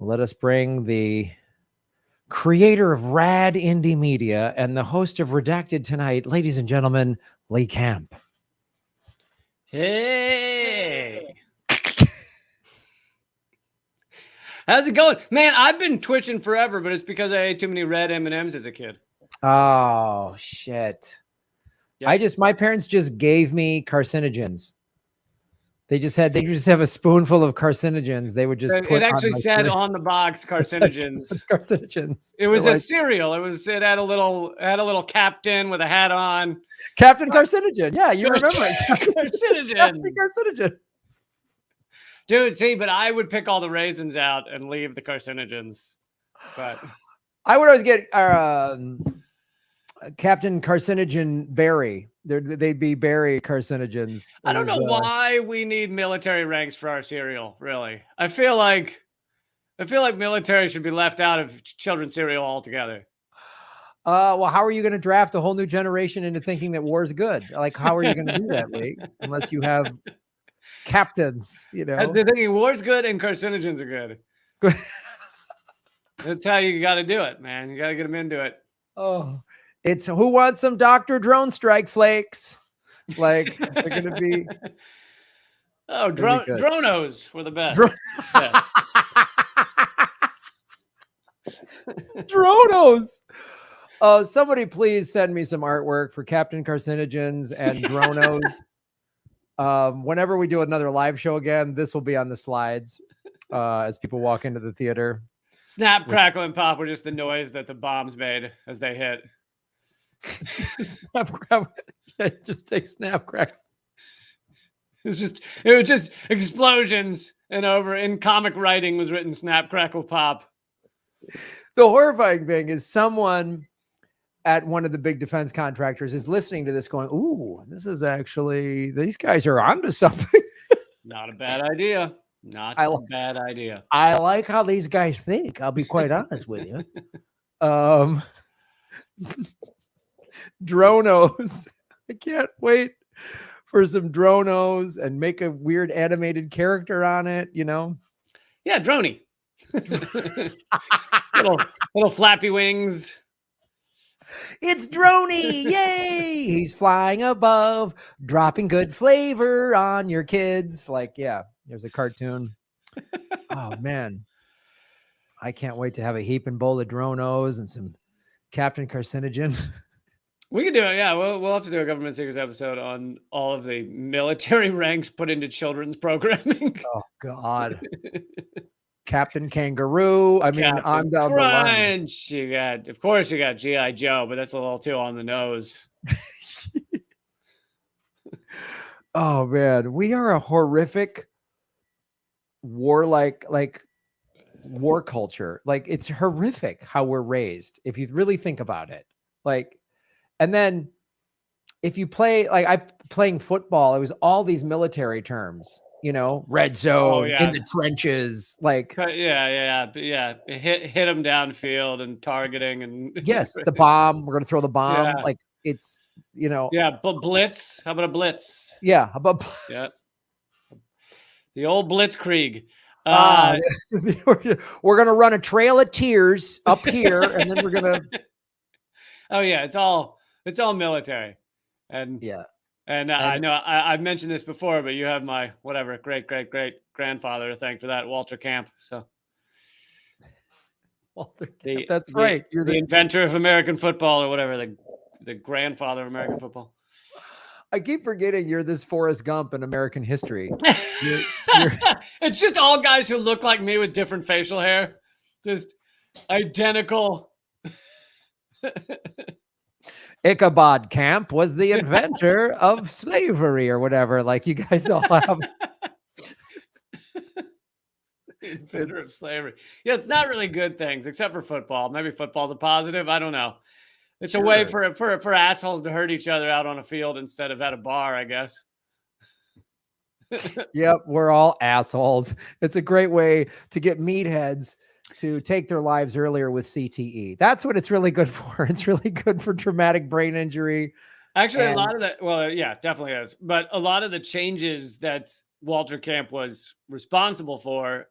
Let us bring the creator of Rad Indie Media and the host of Redacted Tonight, ladies and gentlemen, Lee Camp. Hey. How's it going? Man, I've been twitching forever, but it's because I ate too many red M&Ms as a kid. Oh, shit. Yep. My parents just gave me carcinogens. They just have a spoonful of carcinogens. They would just put it actually said on the box carcinogens. Carcinogens. It was a cereal. It had a little captain with a hat on. Captain Carcinogen. Yeah, you remember it. Carcinogen. Captain Carcinogen. Dude, see, but I would pick all the raisins out and leave the carcinogens. But I would always get Captain Carcinogen Berry. They'd be berry carcinogens. I don't know why we need military ranks for our cereal, really. I feel like military should be left out of children's cereal altogether. Well, how are you going to draft a whole new generation into thinking that war is good? Like, how are you going to do that, Lee? Unless you have captains, you know. They're thinking war's good and carcinogens are good. That's how you got to do it, man. You got to get them into it. Oh, it's who wants some Dr. Drone Strike flakes? Like, they're going to be. Oh, Dronos were the best. Dronos. Oh, somebody please send me some artwork for Captain Carcinogens and Dronos. Whenever we do another live show again, this will be on the slides as people walk into the theater. Snap, crackle, and pop were just the noise that the bombs made as they hit. Snap, crackle. Yeah, just take snap, crackle. It was just explosions, and over in comic writing was written snap, crackle, pop. The horrifying thing is someone at one of the big defense contractors is listening to this going, ooh, this is actually, these guys are onto something. Not a bad idea. Not a bad idea. I like how these guys think. I'll be quite honest with you. Dronos. I can't wait for some Dronos and make a weird animated character on it, you know? Yeah, Droney. little flappy wings. It's Droney. Yay! He's flying above, dropping good flavor on your kids. Like, yeah, there's a cartoon. Oh, man. I can't wait to have a heaping bowl of Dronos and some Captain Carcinogen. We can do it. Yeah, we'll have to do a Government Secrets episode on all of the military ranks put into children's programming. Oh, God. Captain Kangaroo. I mean, Captain I'm down Crunch. The line. Of course, you got G.I. Joe, but that's a little too on the nose. Oh, man. We are a horrific warlike, war culture. Like, it's horrific how we're raised, if you really think about it. Like, and then if you play, playing football, it was all these military terms, you know, red zone, in the trenches, like. Yeah. Hit them downfield and targeting and. Yes, the bomb. We're going to throw the bomb. Yeah. Like, it's, you know. Yeah, but blitz. How about a blitz? Yeah, how about. Yeah. The old blitzkrieg. We're going to run a trail of tears up here, and then we're going to. Oh, yeah, it's all military. And yeah. And I know I've mentioned this before, but you have my whatever great grandfather to thank for that, Walter Camp. So Walter Camp, that's right. You're the inventor of American football, or whatever, the grandfather of American football. I keep forgetting you're this Forrest Gump in American history. It's just all guys who look like me with different facial hair, just identical. Ichabod Camp was the inventor of slavery or whatever. Like, you guys all have. Inventor of slavery. Yeah, it's not really good things, except for football. Maybe football's a positive. I don't know. It's a way for assholes to hurt each other out on a field instead of at a bar, I guess. Yep, we're all assholes. It's a great way to get meatheads to take their lives earlier with CTE. That's what it's really good for. It's really good for traumatic brain injury. Actually, a lot of that, well, yeah, definitely is. But a lot of the changes that Walter Camp was responsible for,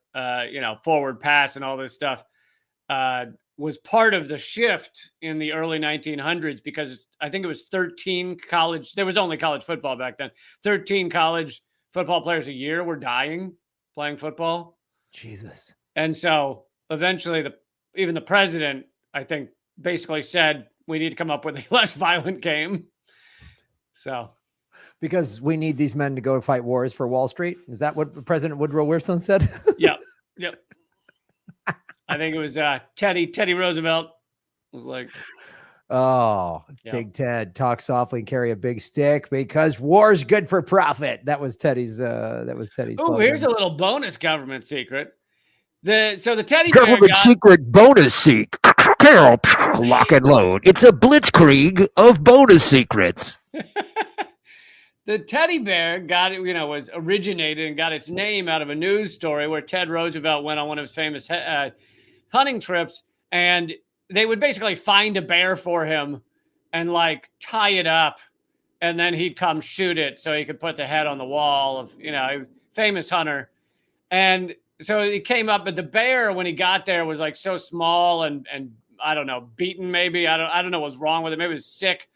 forward pass and all this stuff, was part of the shift in the early 1900s, because I think it was 13 college. There was only college football back then. 13 college football players a year were dying playing football. Jesus. And so eventually even the president, I think, basically said, we need to come up with a less violent game. So, because we need these men to go fight wars for Wall Street. Is that what President Woodrow Wilson said? Yep. I think it was Teddy Roosevelt was like, oh, yeah. Big Ted, talk softly and carry a big stick because war's good for profit. That was Teddy's. Oh, here's a little bonus government secret. The teddy government secret bonus seek. Carol, lock and load. It's a blitzkrieg of bonus secrets. The teddy bear was originated and got its name out of a news story where Ted Roosevelt went on one of his famous hunting trips, and they would basically find a bear for him and like tie it up, and then he'd come shoot it so he could put the head on the wall of, he was a famous hunter. And so he came up, but the bear, when he got there, was like so small and I don't know, beaten maybe. I don't know what's wrong with it. Maybe it was sick,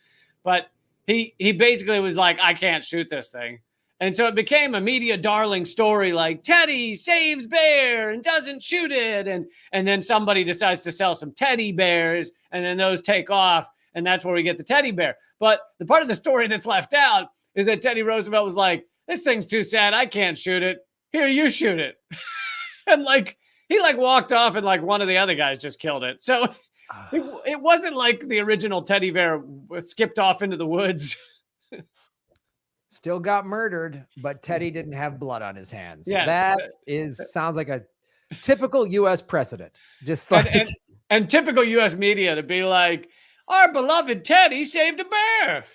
but he basically was like, I can't shoot this thing. And so it became a media darling story, like Teddy saves bear and doesn't shoot it. And then somebody decides to sell some teddy bears, and then those take off. And that's where we get the teddy bear. But the part of the story that's left out is that Teddy Roosevelt was like, this thing's too sad. I can't shoot it. Here, you shoot it. And he walked off, and one of the other guys just killed it. So it wasn't like the original teddy bear skipped off into the woods. Still got murdered, but Teddy didn't have blood on his hands. Yes. That sounds like a typical U.S. precedent. Just like and typical U.S. media to be like, our beloved Teddy saved a bear.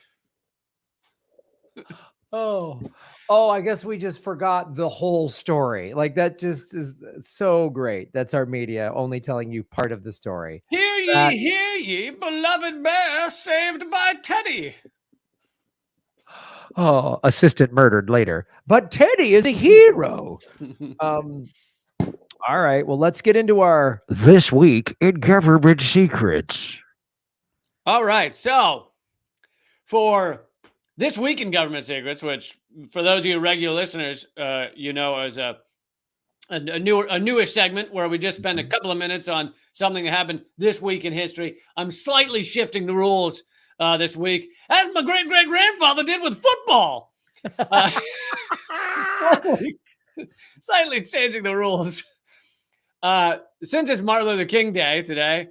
Oh, I guess we just forgot the whole story. Like, that just is so great. That's our media only telling you part of the story. Hear ye, beloved bear saved by Teddy. Oh, assistant murdered later, but Teddy is a hero. All right, well, let's get into our This Week in Government Secrets. All right, so for This Week in Government Secrets, which for those of you regular listeners, is a newish segment where we just spend a couple of minutes on something that happened this week in history. I'm slightly shifting the rules this week, as my great-great-grandfather did with football. Slightly changing the rules. Since it's Martin Luther King Day today,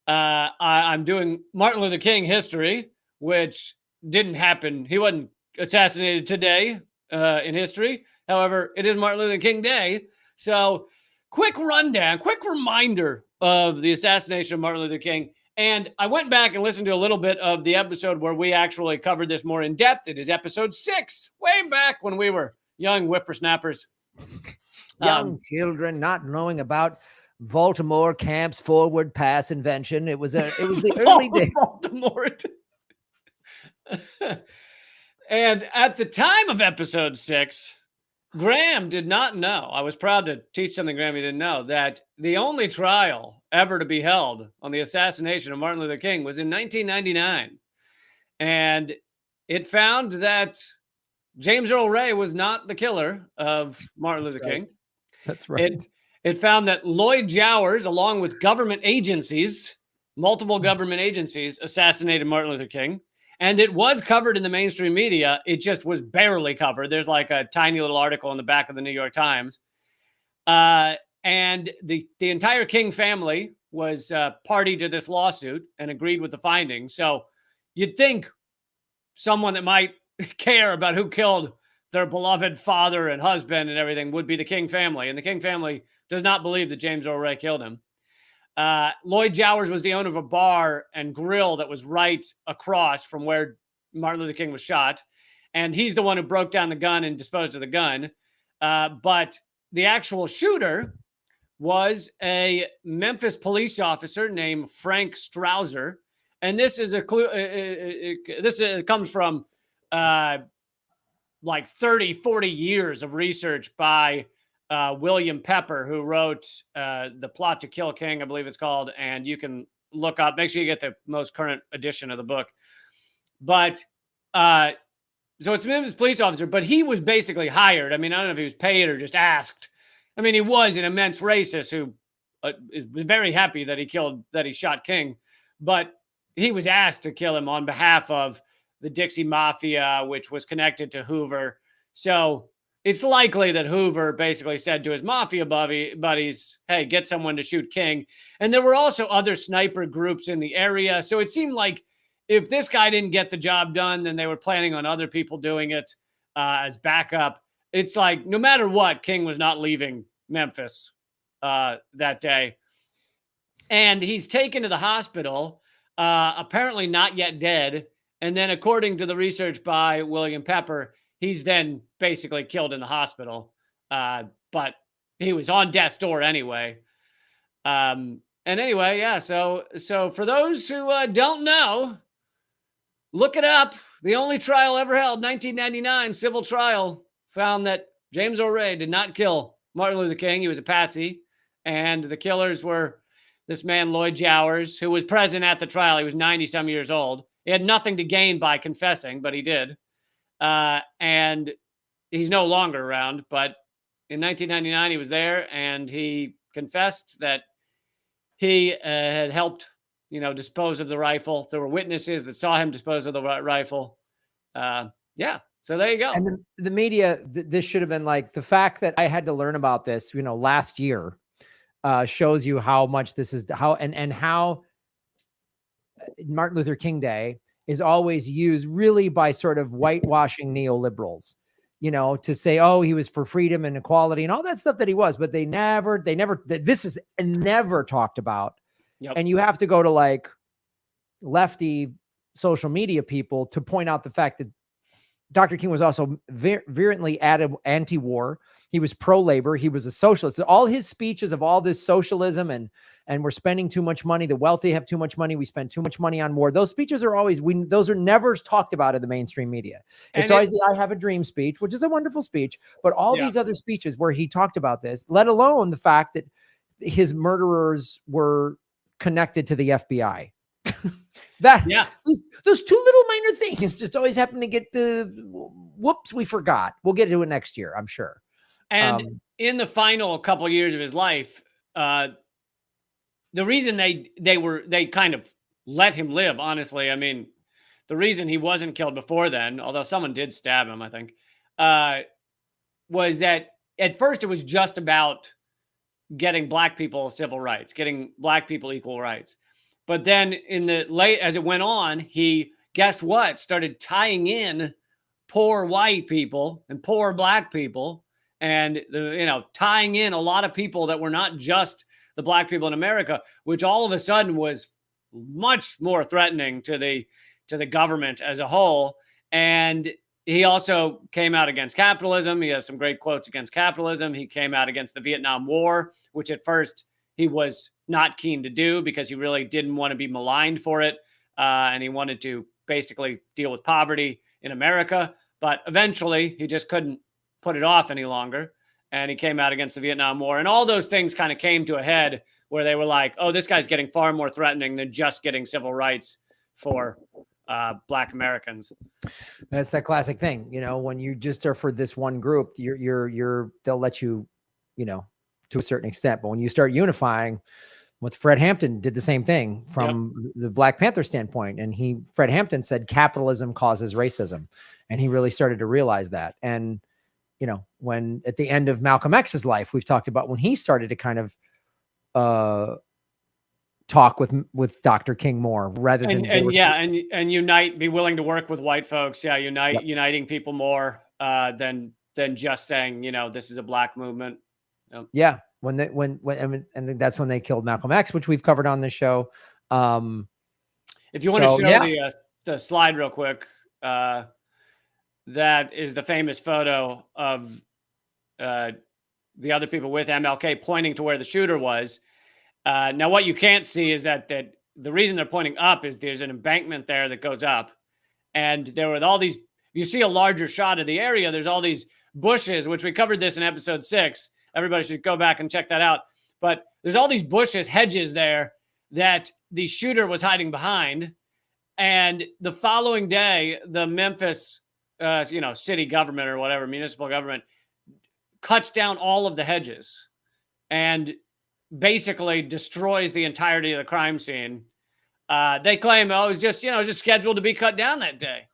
I'm doing Martin Luther King history, which didn't happen. He wasn't assassinated today in history. However, it is Martin Luther King Day. So quick rundown, quick reminder of the assassination of Martin Luther King. And I went back and listened to a little bit of the episode where we actually covered this more in depth. It is episode 6, way back when we were young whippersnappers. Young children not knowing about Baltimore Camp's forward pass invention. It was the early days. Baltimore. And at the time of episode 6, Graham did not know. I was proud to teach something Graham he didn't know, that the only trial ever to be held on the assassination of Martin Luther King was in 1999. And it found that James Earl Ray was not the killer of Martin Luther King. That's right. It found that Lloyd Jowers, along with government agencies, multiple government agencies, assassinated Martin Luther King. And it was covered in the mainstream media. It just was barely covered. There's like a tiny little article in the back of the New York Times. And the entire King family was party to this lawsuit and agreed with the findings. So you'd think someone that might care about who killed their beloved father and husband and everything would be the King family. And the King family does not believe that James Earl Ray killed him. Lloyd Jowers was the owner of a bar and grill that was right across from where Martin Luther King was shot. And he's the one who broke down the gun and disposed of the gun. But the actual shooter was a Memphis police officer named Frank Strouser. And this is a clue. This comes from like 30, 40 years of research by William Pepper, who wrote The Plot to Kill King, I believe it's called. And you can look up, make sure you get the most current edition of the book. But so it's him as police officer, but he was basically hired. I mean, I don't know if he was paid or just asked. I mean, he was an immense racist who was very happy that he shot King, but he was asked to kill him on behalf of the Dixie Mafia, which was connected to Hoover. So it's likely that Hoover basically said to his mafia buddies, hey, get someone to shoot King. And there were also other sniper groups in the area. So it seemed like if this guy didn't get the job done, then they were planning on other people doing it as backup. It's like, no matter what, King was not leaving Memphis that day. And he's taken to the hospital, apparently not yet dead. And then according to the research by William Pepper, he's then basically killed in the hospital. But he was on death's door anyway. And anyway, yeah. So for those who don't know, look it up. The only trial ever held, 1999 civil trial, found that James O'Reilly did not kill Martin Luther King. He was a patsy. And the killers were this man, Lloyd Jowers, who was present at the trial. He was 90-some years old. He had nothing to gain by confessing, but he did. And he's no longer around. But in 1999, he was there, and he confessed that he had helped, dispose of the rifle. There were witnesses that saw him dispose of the rifle. Yeah. So there you go. And the media, this should have been like, the fact that I had to learn about this, last year, shows you how much this is, how Martin Luther King Day is always used really by sort of whitewashing neoliberals, to say, oh, he was for freedom and equality and all that stuff that he was, but this is never talked about. Yep. And you have to go to like lefty social media people to point out the fact that Dr. King was also virulently anti-war. He was pro-labor. He was a socialist. All his speeches of all this socialism and we're spending too much money. The wealthy have too much money. We spend too much money on war. Those speeches are always, those are never talked about in the mainstream media. It's always the I have a dream speech, which is a wonderful speech, but all these other speeches where he talked about this, let alone the fact that his murderers were connected to the FBI. Those two little minor things just always happen to get whoops, we forgot. We'll get to it next year, I'm sure. And in the final couple of years of his life, the reason they kind of let him live, honestly, I mean, the reason he wasn't killed before then, although someone did stab him, I think, was that at first it was just about getting black people civil rights, getting black people equal rights. But then as it went on, he, guess what, started tying in poor white people and poor black people, and tying in a lot of people that were not just the black people in America, which all of a sudden was much more threatening to the government as a whole. And he also came out against capitalism. He has some great quotes against capitalism. He came out against the Vietnam War, which at first he was not keen to do because he really didn't want to be maligned for it. And he wanted to basically deal with poverty in America. But eventually he just couldn't put it off any longer. And he came out against the Vietnam War. And all those things kind of came to a head where they were like, oh, this guy's getting far more threatening than just getting civil rights for black Americans. That's that classic thing. When you just are for this one group, they'll let you, to a certain extent. But when you start unifying, what Fred Hampton did the same thing from the Black Panther standpoint. And Fred Hampton said capitalism causes racism. And he really started to realize that. And, when at the end of Malcolm X's life, we've talked about when he started to kind of talk with Dr. King more rather than unite, be willing to work with white folks. Yeah. Uniting people more than just saying, this is a black movement. Yeah. And that's when they killed Malcolm X, which we've covered on this show. If you want to show the slide real quick, that is the famous photo of the other people with MLK pointing to where the shooter was. Now, what you can't see is that the reason they're pointing up is there's an embankment there that goes up, and there were all these you see a larger shot of the area, there's all these bushes, which we covered this in episode 6. Everybody should go back and check that out. But there's all these bushes, hedges there that the shooter was hiding behind. And the following day, the Memphis, city government or whatever, municipal government, cuts down all of the hedges and basically destroys the entirety of the crime scene. They claim, it was just scheduled to be cut down that day.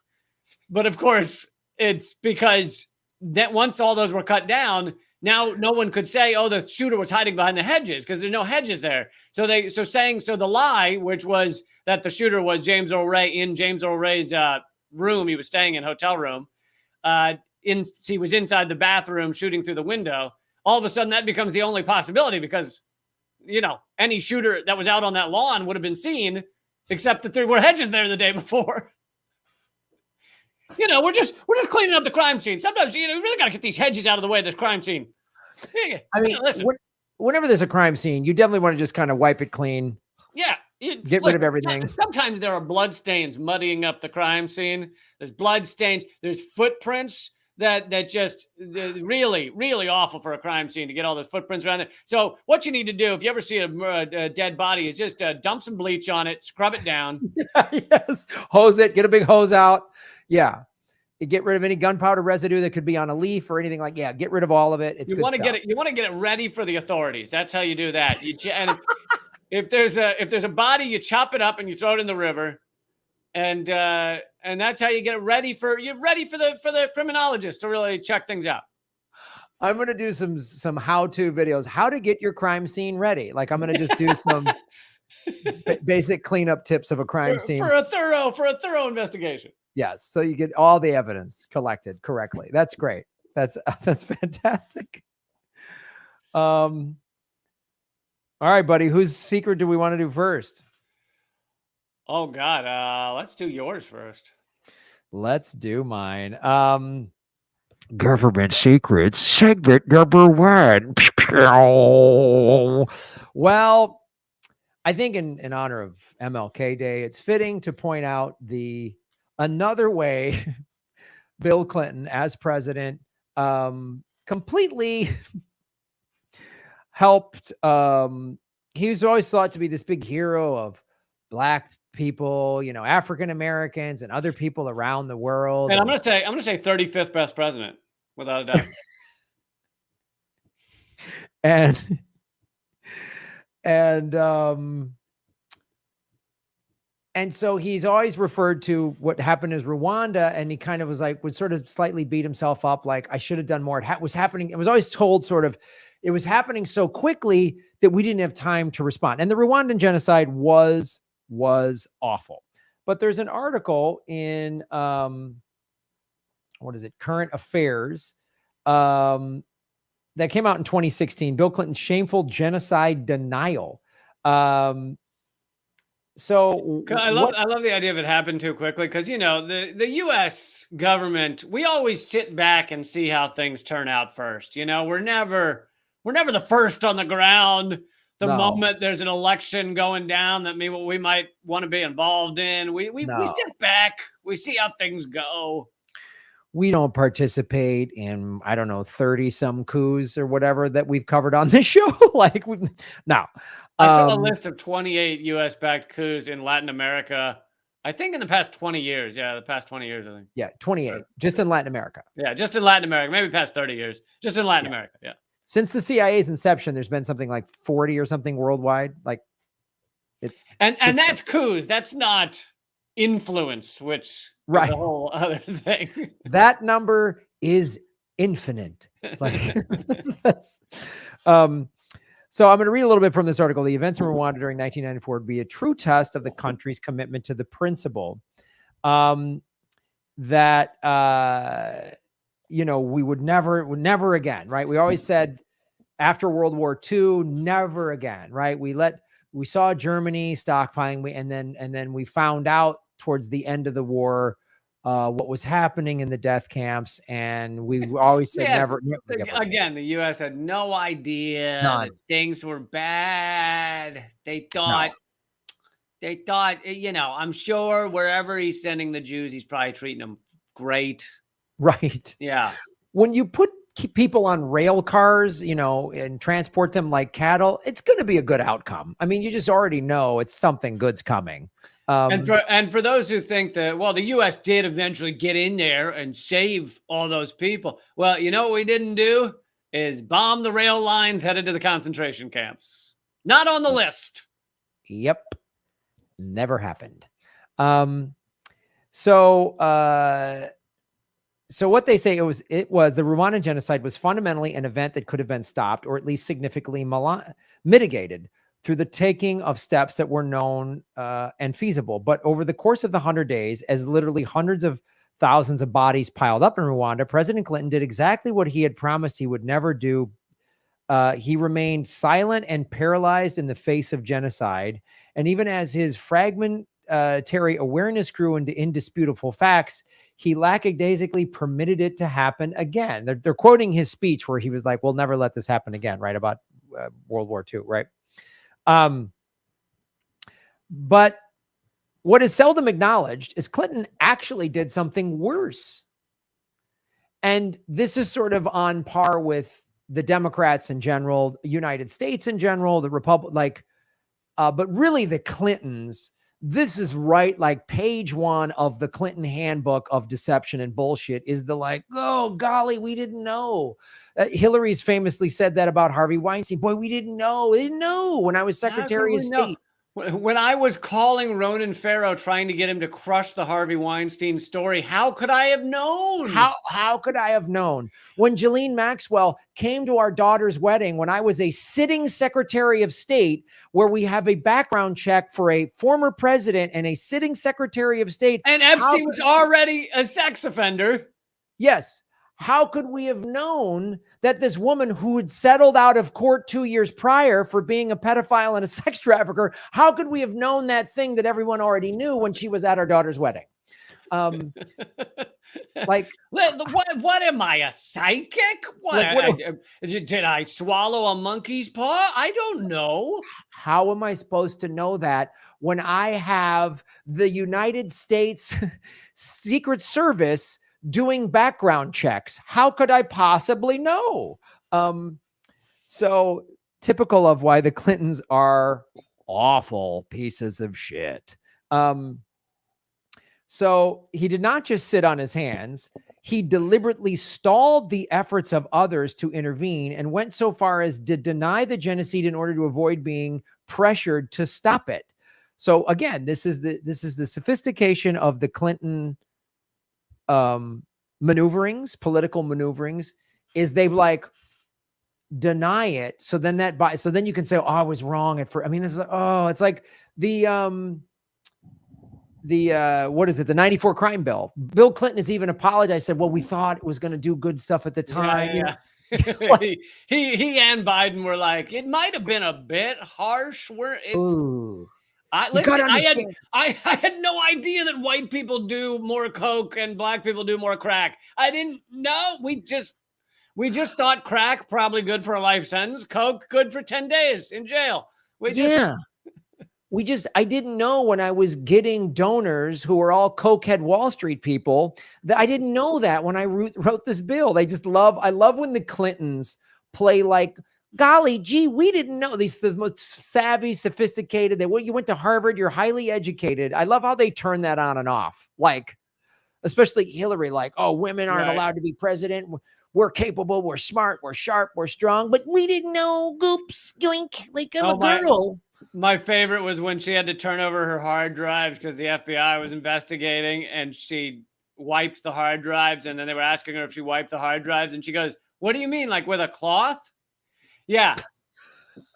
But of course, it's because that once all those were cut down, now no one could say, oh, the shooter was hiding behind the hedges, because there's no hedges there. So the lie, which was that the shooter was James Earl Ray in James Earl Ray's room, he was staying in, hotel room. He was inside the bathroom shooting through the window. All of a sudden, that becomes the only possibility because, any shooter that was out on that lawn would have been seen, except that there were hedges there the day before. We're just cleaning up the crime scene. Sometimes, you really got to get these hedges out of the way of this crime scene. I mean, listen. Whenever there's a crime scene, you definitely want to just kind of wipe it clean. Yeah. Get rid of everything. Sometimes there are blood stains muddying up the crime scene. There's blood stains. There's footprints that just really, really awful for a crime scene to get all those footprints around it. So what you need to do, if you ever see a dead body, is just dump some bleach on it, scrub it down. Yes. Hose it, get a big hose out. Yeah. You get rid of any gunpowder residue that could be on a leaf or anything like, get rid of all of it. You want to get it ready for the authorities. That's how you do that. And if there's a body, you chop it up and you throw it in the river. And that's how you get it ready for the criminologist to really check things out. I'm going to do some how-to videos, how to get your crime scene ready. Like I'm going to just do some basic cleanup tips of a crime scene for a thorough investigation. Yes. So you get all the evidence collected correctly. That's great. That's fantastic. All right, buddy. Whose secret do we want to do first? Oh God. Let's do yours first. Let's do mine. Government secrets, segment number 1. Well, I think in honor of MLK Day, it's fitting to point out another way Bill Clinton as president completely helped. He was always thought to be this big hero of Black people, African Americans and other people around the world. And I'm gonna say 35th best president, without a doubt. And so he's always referred to what happened as Rwanda, and he kind of would sort of slightly beat himself up, like, I should have done more. It was happening. It was always told it was happening so quickly that we didn't have time to respond. And the Rwandan genocide was awful. But there's an article in, Current Affairs, that came out in 2016, Bill Clinton's shameful genocide denial. So I love the idea of it happened too quickly, because the U.S. government, we always sit back and see how things turn out first. We're never the first on the ground. The moment there's an election going down that we might want to be involved in, we sit back, we see how things go. We don't participate in 30 some coups or whatever that we've covered on this show. I saw a list of 28 U.S.-backed coups in Latin America, I think in the past 20 years. Yeah, the past 20 years, I think. Yeah, 28, just in Latin America. Yeah, just in Latin America. Maybe past 30 years, just in Latin America, yeah. Since the CIA's inception, there's been something like 40 or something worldwide. And that's coups. That's not influence, which is a whole other thing. That number is infinite. So I'm going to read a little bit from this article. The events in Rwanda during 1994 would be a true test of the country's commitment to the principle that we would never again, right? We always said after World War II, never again, right? We saw Germany stockpiling, and then we found out towards the end of the war what was happening in the death camps, and we always said never. Again, the U.S. had no idea that things were bad. They thought, I'm sure wherever he's sending the Jews, he's probably treating them great. Right. Yeah. When you put people on rail cars, and transport them like cattle, it's going to be a good outcome. I mean, you just already know it's something good's coming. And for those who think that, well, the U.S. did eventually get in there and save all those people. Well, you know what we didn't do is bomb the rail lines headed to the concentration camps. Not on the list. Yep. Never happened. So what they say it was the Rwandan genocide was fundamentally an event that could have been stopped or at least significantly mitigated through the taking of steps that were known and feasible. But over the course of the 100 days, as literally hundreds of thousands of bodies piled up in Rwanda, President Clinton did exactly what he had promised he would never do. He remained silent and paralyzed in the face of genocide. And even as his fragmentary awareness grew into indisputable facts, he lackadaisically permitted it to happen again. They're quoting his speech where he was like, we'll never let this happen again, right? About World War II, right? But what is seldom acknowledged is Clinton actually did something worse. And this is sort of on par with the Democrats in general, the United States in general, the Republic, but really the Clintons. This is right, like page 1 of the Clinton handbook of deception and bullshit is the like, oh, golly, we didn't know. Hillary's famously said that about Harvey Weinstein. Boy, we didn't know. We didn't know when I was Secretary of State. When I was calling Ronan Farrow trying to get him to crush the Harvey Weinstein story, how could I have known? How could I have known? When Ghislaine Maxwell came to our daughter's wedding, when I was a sitting Secretary of State, where we have a background check for a former president and a sitting Secretary of State. And Epstein was already a sex offender. Yes. How could we have known that this woman who had settled out of court 2 years prior for being a pedophile and a sex trafficker, how could we have known that thing that everyone already knew when she was at our daughter's wedding? Like, what am I, a psychic? Did I swallow a monkey's paw? I don't know. How am I supposed to know that when I have the United States Secret Service doing background checks? How could I possibly know? So typical of why the Clintons are awful pieces of shit. So he did not just sit on his hands. He deliberately stalled the efforts of others to intervene and went so far as to deny the genocide in order to avoid being pressured to stop it. So again, this is the sophistication of the Clinton maneuverings, political maneuverings, is they like deny it. So then you can say, oh, I was wrong at first. I mean, this is, it's like the what is it? The 94 crime bill. Bill Clinton has even apologized, said, well, we thought it was going to do good stuff at the time. Yeah. he and Biden were like, it might've been a bit harsh. I had no idea that white people do more coke and black people do more crack. I didn't know. We just thought crack probably good for a life sentence, coke good for 10 days in jail. I didn't know when I was getting donors who were all cokehead Wall Street people that I didn't know that when I wrote this bill. I love when the Clintons play like, golly gee, we didn't know. These the most savvy, sophisticated. You went to Harvard, you're highly educated. I love how they turn that on and off. Like, especially Hillary, like, oh, women aren't allowed to be president. We're capable, we're smart, we're sharp, we're strong, but we didn't know. Goops, yoink, like I'm a girl. My favorite was when she had to turn over her hard drives because the FBI was investigating, and she wiped the hard drives, and then they were asking her if she wiped the hard drives, and she goes, what do you mean, like with a cloth? Yeah.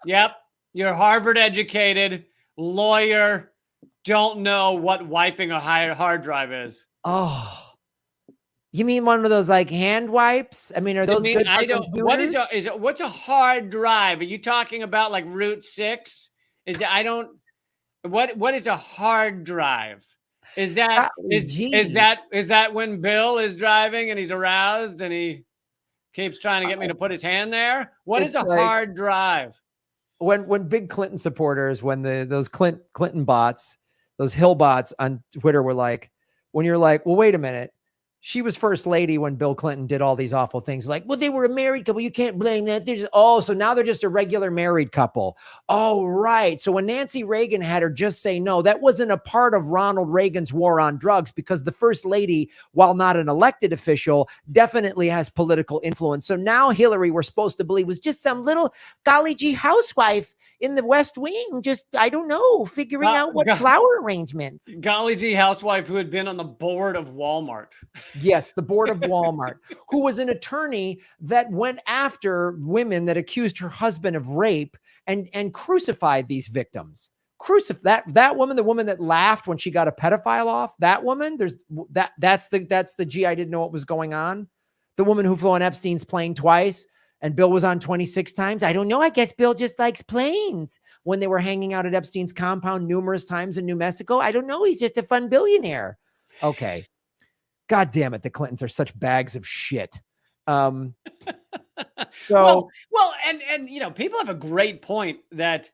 Yep. You're Harvard educated, lawyer, don't know what wiping a hard drive is. Oh. You mean one of those like hand wipes? I mean, are those good for computers? What's a hard drive? Are you talking about like Route 6? What is a hard drive? Is that when Bill is driving and he's aroused and he keeps trying to get me to put his hand there? What is a hard drive? When big Clinton supporters, when those Clinton bots, those Hill bots on Twitter were like, when you're like, well, wait a minute, she was first lady when Bill Clinton did all these awful things. Like, well, they were a married couple. You can't blame that. So now they're just a regular married couple. Oh, right. So when Nancy Reagan had her just say no, that wasn't a part of Ronald Reagan's war on drugs, because the first lady, while not an elected official, definitely has political influence. So now Hillary, we're supposed to believe, was just some little golly gee housewife in the West Wing, just, I don't know, figuring out what flower arrangements. Golly gee housewife who had been on the board of Walmart. Yes, the board of Walmart, who was an attorney that went after women that accused her husband of rape and crucified these victims. That woman, the woman that laughed when she got a pedophile off, that woman, that's the gee, I didn't know what was going on. The woman who flew on Epstein's plane twice. And Bill was on 26 times. I don't know. I guess Bill just likes planes. When they were hanging out at Epstein's compound numerous times in New Mexico, I don't know. He's just a fun billionaire. Okay. God damn it. The Clintons are such bags of shit. And people have a great point that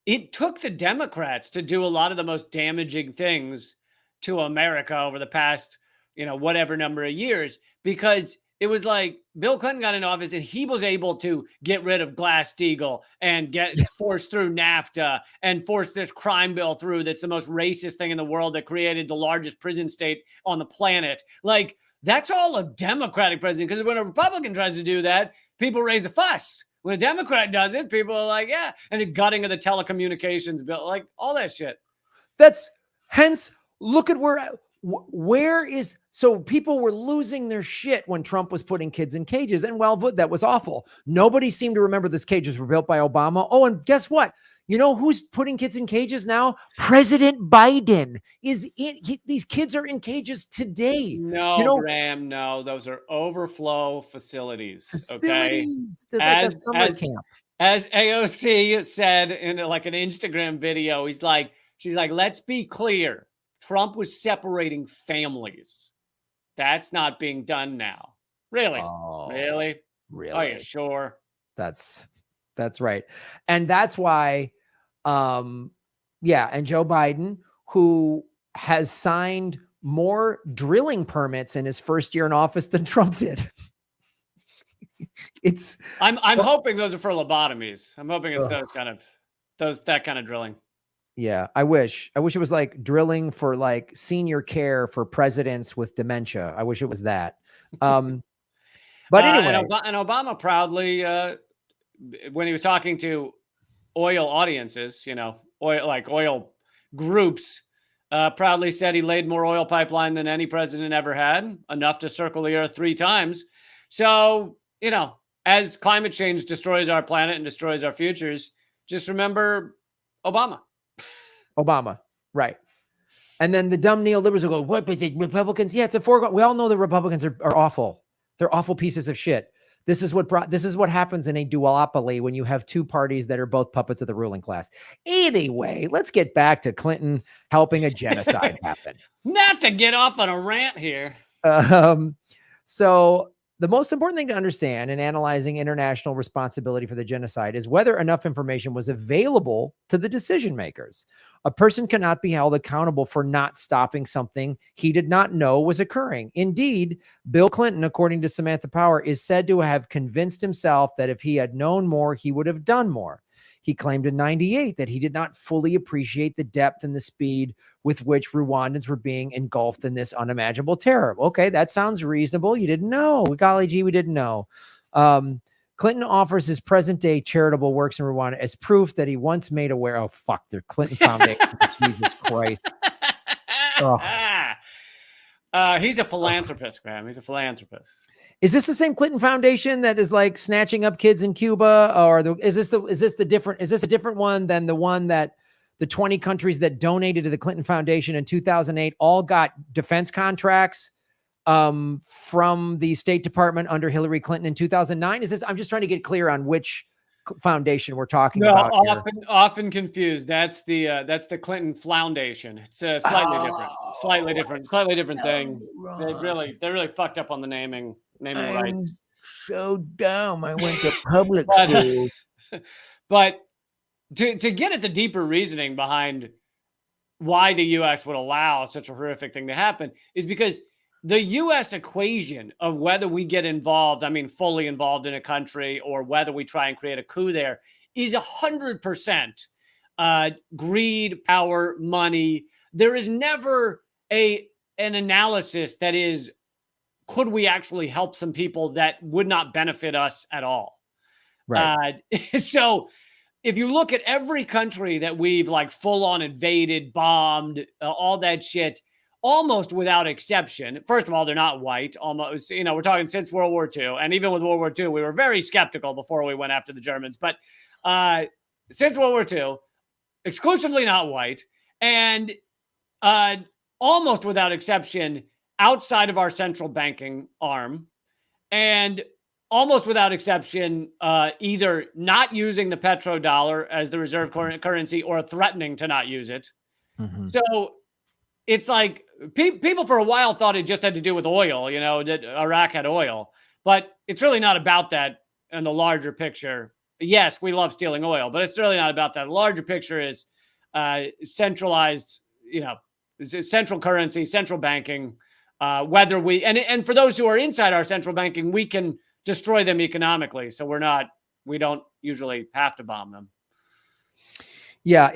it took the Democrats to do a lot of the most damaging things to America over the past, whatever number of years, because it was like Bill Clinton got in office and he was able to get rid of Glass-Steagall and force through NAFTA and force this crime bill through. That's the most racist thing in the world, that created the largest prison state on the planet. Like, that's all a Democratic president, because when a Republican tries to do that, people raise a fuss. When a Democrat does it, people are like, yeah. And the gutting of the telecommunications bill, like all that shit. Look at so people were losing their shit when Trump was putting kids in cages, and that was awful. Nobody seemed to remember those cages were built by Obama. Oh, and guess what? You know who's putting kids in cages now? President Biden these kids are in cages today. No, Graham, no, those are overflow facilities. Okay. Like a summer camp. As AOC said in like an Instagram video, she's like, let's be clear. Trump was separating families. That's not being done now. Really? Oh, really? Are you sure? That's right. And that's why, and Joe Biden, who has signed more drilling permits in his first year in office than Trump did. I'm hoping those are for lobotomies. I'm hoping it's that kind of drilling. Yeah, I wish it was like drilling for like senior care for presidents with dementia. I wish it was that. But anyway, and Obama proudly, when he was talking to oil audiences, oil groups, proudly said he laid more oil pipeline than any president ever had, enough to circle the earth 3 times. So, as climate change destroys our planet and destroys our futures, just remember Obama, right? And then the dumb neoliberals will go, what, but the Republicans? Yeah, it's a foregone. We all know the Republicans are awful. They're awful pieces of shit. This is what happens in a duopoly when you have 2 parties that are both puppets of the ruling class. Anyway, let's get back to Clinton helping a genocide happen. Not to get off on a rant here. So the most important thing to understand in analyzing international responsibility for the genocide is whether enough information was available to the decision makers. A person cannot be held accountable for not stopping something he did not know was occurring. Indeed, Bill Clinton, according to Samantha Power, is said to have convinced himself that if he had known more, he would have done more. He claimed in '98 that he did not fully appreciate the depth and the speed with which Rwandans were being engulfed in this unimaginable terror. Okay, that sounds reasonable. You didn't know. Golly gee, we didn't know. Clinton offers his present-day charitable works in Rwanda as proof that he once made aware. Oh, fuck, the Clinton Foundation. Jesus Christ. He's a philanthropist, Graham. He's a philanthropist. Is this the same Clinton Foundation that is like snatching up kids in Cuba, or is this a different one than the one that the 20 countries that donated to the Clinton Foundation in 2008 all got defense contracts from the State Department under Hillary Clinton in 2009? I'm just trying to get clear on which foundation we're talking about. Often confused. That's the Clinton Foundation. It's a slightly different thing. They really fucked up on the naming rights. So dumb. I went to public school. But to get at the deeper reasoning behind why the U.S. would allow such a horrific thing to happen is because the U.S. equation of whether we get involved, I mean, fully involved in a country, or whether we try and create a coup there, is 100% greed, power, money. There is never an analysis that is, could we actually help some people that would not benefit us at all? Right. So if you look at every country that we've like full on invaded, bombed, all that shit, almost without exception. First of all, they're not white. Almost, we're talking since World War II. And even with World War II, we were very skeptical before we went after the Germans. But since World War II, exclusively not white. And almost without exception, outside of our central banking arm. And almost without exception, either not using the petrodollar as the reserve currency or threatening to not use it. Mm-hmm. So it's like people for a while thought it just had to do with oil, that Iraq had oil. But it's really not about that in the larger picture. Yes, we love stealing oil, but it's really not about that. The larger picture is centralized, central currency, central banking, whether we, and for those who are inside our central banking, we can destroy them economically. So we don't usually have to bomb them. Yeah,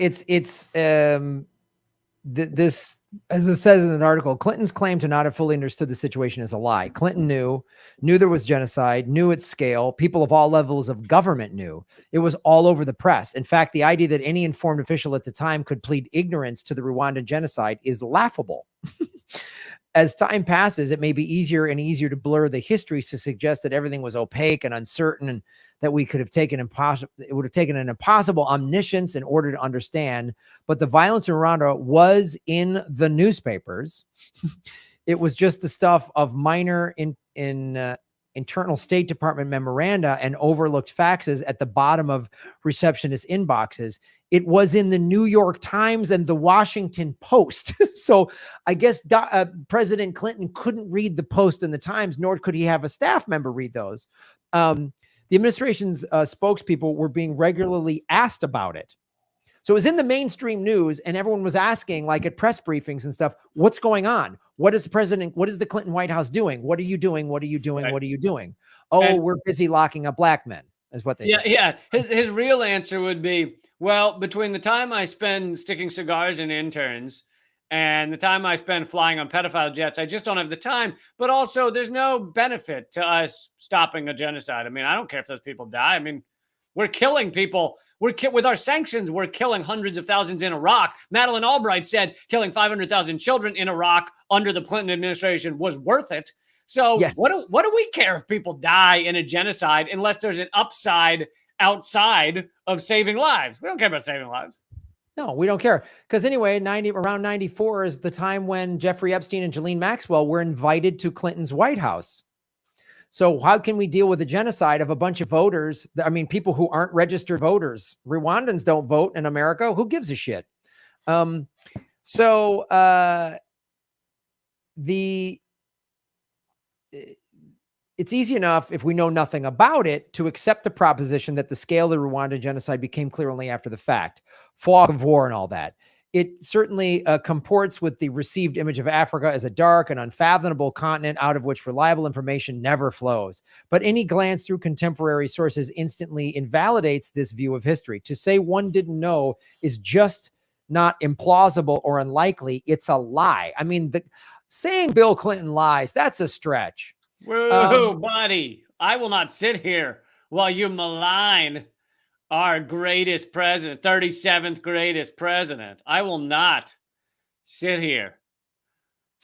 this, as it says in an article, Clinton's claim to not have fully understood the situation is a lie. Clinton knew there was genocide, knew its scale. People of all levels of government knew. It was all over the press. In fact, the idea that any informed official at the time could plead ignorance to the Rwandan genocide is laughable. As time passes, it may be easier and easier to blur the histories to suggest that everything was opaque and uncertain, and that we could have taken it would have taken an impossible omniscience in order to understand. But the violence in Rwanda was in the newspapers. It was just the stuff of minor internal State Department memoranda and overlooked faxes at the bottom of receptionist inboxes. It was in the New York Times and the Washington Post. So I guess President Clinton couldn't read the Post and the Times, nor could he have a staff member read those. The administration's spokespeople were being regularly asked about it. So it was in the mainstream news, and everyone was asking, like at press briefings and stuff, what's going on? What is the Clinton White House doing? What are you doing? What are you doing? Right. What are you doing? Oh, we're busy locking up black men, is what they say. Yeah. His real answer would be, well, between the time I spend sticking cigars in interns and the time I spend flying on pedophile jets, I just don't have the time. But also, there's no benefit to us stopping a genocide. I mean, I don't care if those people die. I mean, we're killing people. With our sanctions, we're killing hundreds of thousands in Iraq. Madeleine Albright said killing 500,000 children in Iraq under the Clinton administration was worth it. So yes. What do we care if people die in a genocide unless there's an upside outside of saving lives? We don't care about saving lives. No, we don't care. Because anyway, around 94 is the time when Jeffrey Epstein and Ghislaine Maxwell were invited to Clinton's White House. So how can we deal with the genocide of a bunch of voters? I mean, people who aren't registered voters. Rwandans don't vote in America. Who gives a shit? It's easy enough, if we know nothing about it, to accept the proposition that the scale of the Rwandan genocide became clear only after the fact. Fog of war and all that. It certainly comports with the received image of Africa as a dark and unfathomable continent out of which reliable information never flows. But any glance through contemporary sources instantly invalidates this view of history. To say one didn't know is just not implausible or unlikely. It's a lie. I mean, saying Bill Clinton lies, that's a stretch. Whoa, buddy. I will not sit here while you malign our greatest president, 37th greatest president. I will not sit here.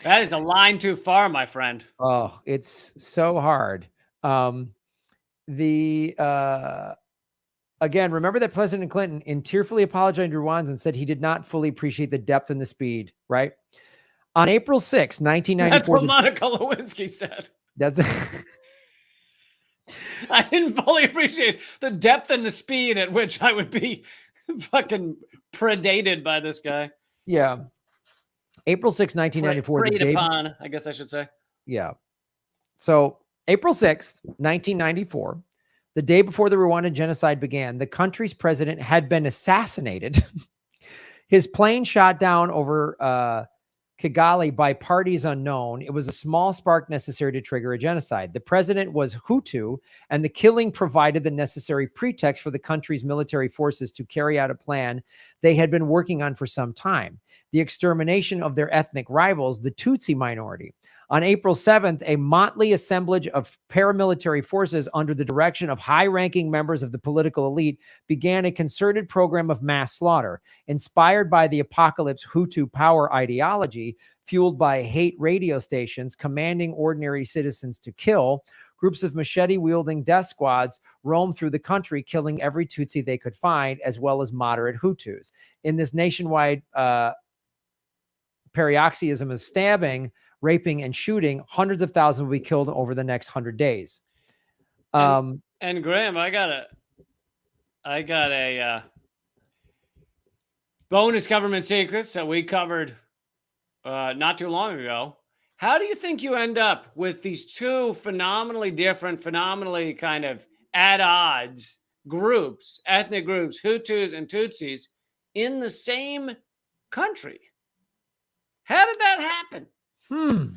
That is the line too far, my friend. Oh, it's so hard. Again, remember that President Clinton tearfully apologized to Rwandans and said he did not fully appreciate the depth and the speed, right? On April 6, 1994. That's what Monica Lewinsky said. That's I didn't fully appreciate the depth and the speed at which I would be fucking predated by this guy. Yeah. April 6, 1994. Preyed upon, I guess I should say. Yeah. So April 6th, 1994, the day before the Rwandan genocide began, the country's president had been assassinated. His plane shot down over Kigali by parties unknown. It was a small spark necessary to trigger a genocide. The president was Hutu, and the killing provided the necessary pretext for the country's military forces to carry out a plan they had been working on for some time: the extermination of their ethnic rivals, the Tutsi minority. On April 7th, a motley assemblage of paramilitary forces under the direction of high-ranking members of the political elite began a concerted program of mass slaughter. Inspired by the apocalypse Hutu power ideology, fueled by hate radio stations commanding ordinary citizens to kill, groups of machete-wielding death squads roamed through the country, killing every Tutsi they could find, as well as moderate Hutus. In this nationwide paroxysm of stabbing, raping, and shooting, hundreds of thousands will be killed over the next 100 days. And Graham, I got a bonus government secrets that we covered not too long ago. How do you think you end up with these two phenomenally different, phenomenally kind of at odds groups, ethnic groups, Hutus and Tutsis, in the same country? How did that happen? Oh,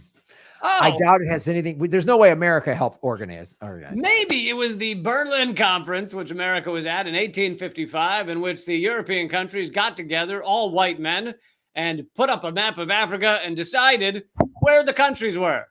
I doubt it has anything. There's no way America helped organize. Maybe it was the Berlin Conference, which America was at in 1855, in which the European countries got together, all white men, and put up a map of Africa and decided where the countries were.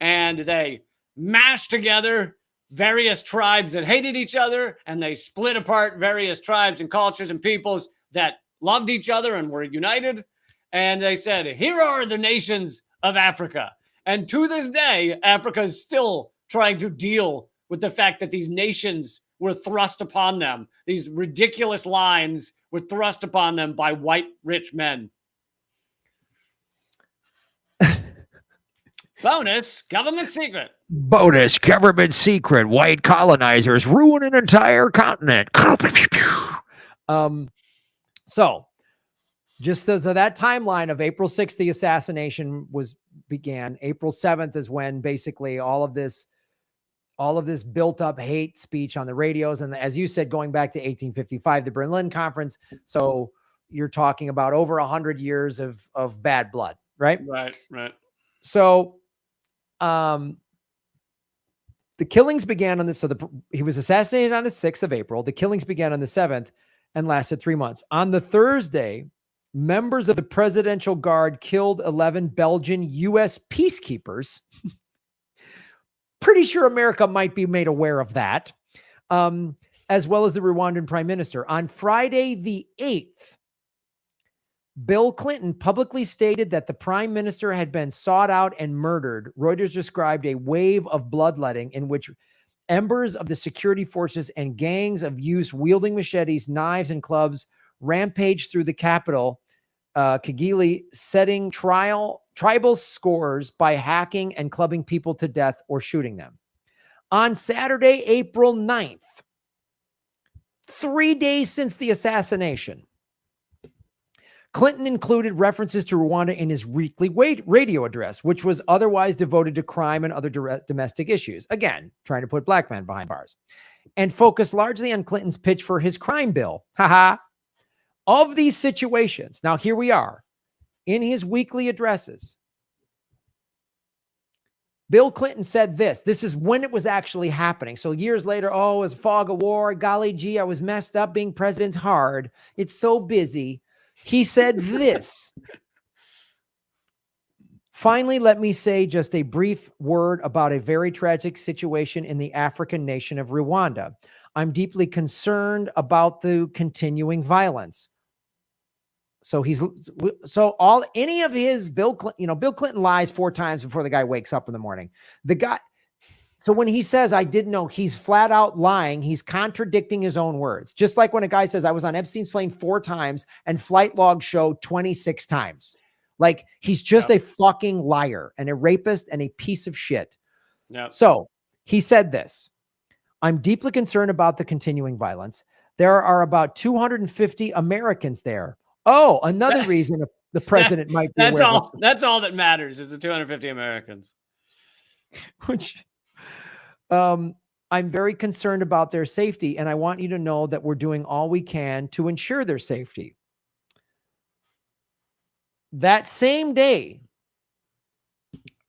And they mashed together various tribes that hated each other, and they split apart various tribes and cultures and peoples that loved each other and were united. And they said, here are the nations of Africa. And to this day, Africa is still trying to deal with the fact that these nations were thrust upon them. These ridiculous lines were thrust upon them by white rich men. Bonus government secret. Bonus government secret. White colonizers ruin an entire continent. So just as that timeline of April 6th, the assassination began. April 7th is when basically all of this built up hate speech on the radios. And as you said, going back to 1855, the Berlin Conference. So you're talking about over 100 years of bad blood, right? Right. So, the killings began on this. So he was assassinated on the 6th of April. The killings began on the 7th and lasted 3 months. On the Thursday, members of the Presidential Guard killed 11 Belgian U.S. peacekeepers. Pretty sure America might be made aware of that, as well as the Rwandan Prime Minister. On Friday the 8th, Bill Clinton publicly stated that the Prime Minister had been sought out and murdered. Reuters described a wave of bloodletting in which members of the security forces and gangs of youths wielding machetes, knives, and clubs rampaged through the capital, Kigali, setting tribal scores by hacking and clubbing people to death or shooting them. On Saturday, April 9th, 3 days since the assassination, Clinton included references to Rwanda in his weekly radio address, which was otherwise devoted to crime and other domestic issues. Again, trying to put black men behind bars, and focused largely on Clinton's pitch for his crime bill. Of these situations, now here we are, in his weekly addresses, Bill Clinton said this. This is when it was actually happening. So years later, it was fog of war. Golly gee, I was messed up. Being president's hard. It's so busy. He said this. Finally, let me say just a brief word about a very tragic situation in the African nation of Rwanda. I'm deeply concerned about the continuing violence. So any of his Bill Clinton lies 4 times before the guy wakes up in the morning. So when he says, I didn't know, he's flat out lying. He's contradicting his own words. Just like when a guy says, I was on Epstein's plane 4 times and flight logs show 26 times. Like, he's just a fucking liar and a rapist and a piece of shit. Yeah. So he said this. I'm deeply concerned about the continuing violence. There are about 250 Americans there. Oh, another reason the president might be that's aware all. That's all that matters is the 250 Americans. Which, I'm very concerned about their safety, and I want you to know that we're doing all we can to ensure their safety. That same day,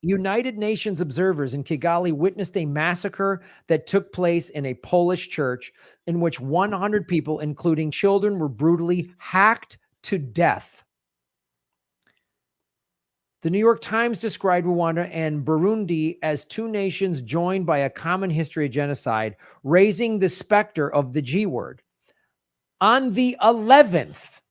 United Nations observers in Kigali witnessed a massacre that took place in a Polish church in which 100 people, including children, were brutally hacked to death. The New York Times described Rwanda and Burundi as two nations joined by a common history of genocide, raising the specter of the G word. On the 11th,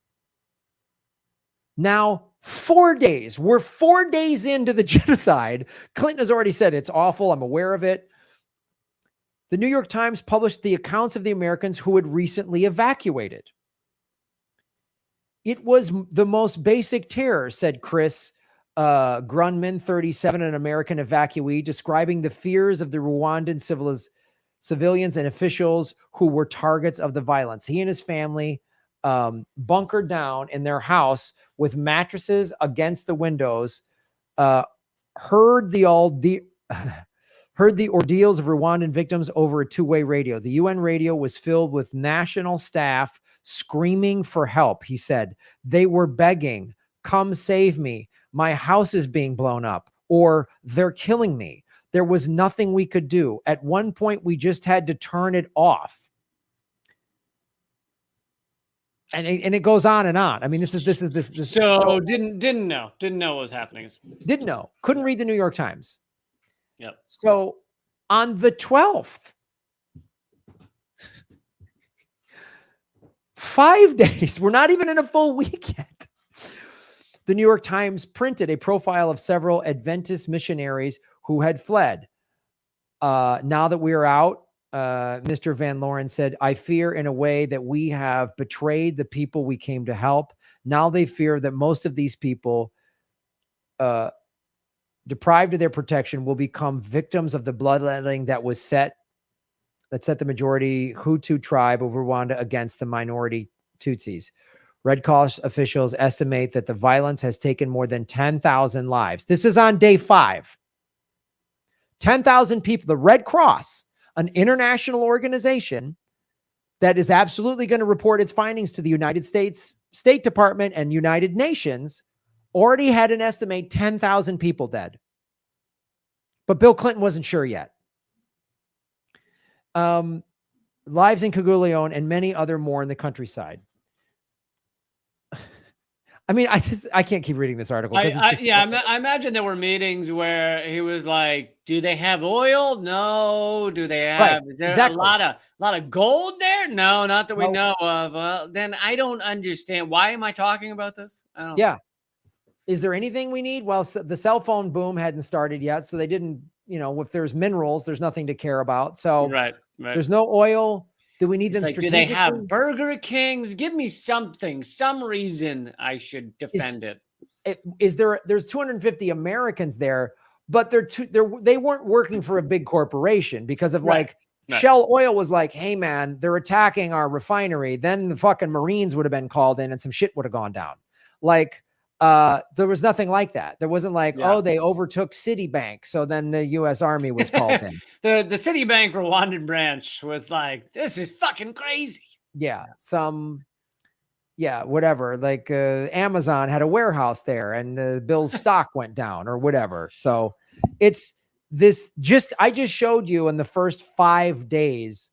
now 4 days, we're 4 days into the genocide. Clinton has already said it's awful. I'm aware of it. The New York Times published the accounts of the Americans who had recently evacuated. It was the most basic terror, said Chris Grunman, 37, an American evacuee, describing the fears of the Rwandan civilians and officials who were targets of the violence. He and his family bunkered down in their house with mattresses against the windows, heard the ordeals of Rwandan victims over a two-way radio. The UN radio was filled with national staff screaming for help. He said, they were begging, come save me. My house is being blown up, or they're killing me. There was nothing we could do. At one point, we just had to turn it off. And it goes on and on. I mean, this. So didn't know what was happening. Didn't know. Couldn't read the New York Times. Yep. So on the 12th, 5 days, we're not even in a full week yet. The New York Times printed a profile of several Adventist missionaries who had fled. Now that we are out, Mr. Van Loren said, I fear in a way that we have betrayed the people we came to help. Now they fear that most of these people, deprived of their protection, will become victims of the bloodletting that set the majority Hutu tribe of Rwanda against the minority Tutsis. Red Cross officials estimate that the violence has taken more than 10,000 lives. This is on day 5. 10,000 people. The Red Cross, an international organization that is absolutely going to report its findings to the United States State Department and United Nations, already had an estimate 10,000 people dead. But Bill Clinton wasn't sure yet. Lives in Cagulione and many other more in the countryside. I mean, I can't keep reading this article. I imagine there were meetings where he was like, "Do they have oil? No. Do they have? Right, Is there exactly. a lot of gold there? No, not that we know of." Well, then I don't understand. Why am I talking about this? Yeah. Is there anything we need? Well, the cell phone boom hadn't started yet, so they didn't. If there's minerals, there's nothing to care about. So right. There's no oil. Do we need them strategically? Do they have Burger Kings? Give me something, some reason I should defend it. There's 250 Americans there, but they weren't working for a big corporation because of Shell Oil was like, hey man, they're attacking our refinery. Then the fucking Marines would have been called in and some shit would have gone down. There was nothing like that. There wasn't oh, they overtook Citibank, so then the U.S. Army was called in. The Citibank Rwandan branch was like, this is fucking crazy. Yeah, whatever. Amazon had a warehouse there, and the Bill's stock went down or whatever. So it's this. I just showed you in the first 5 days.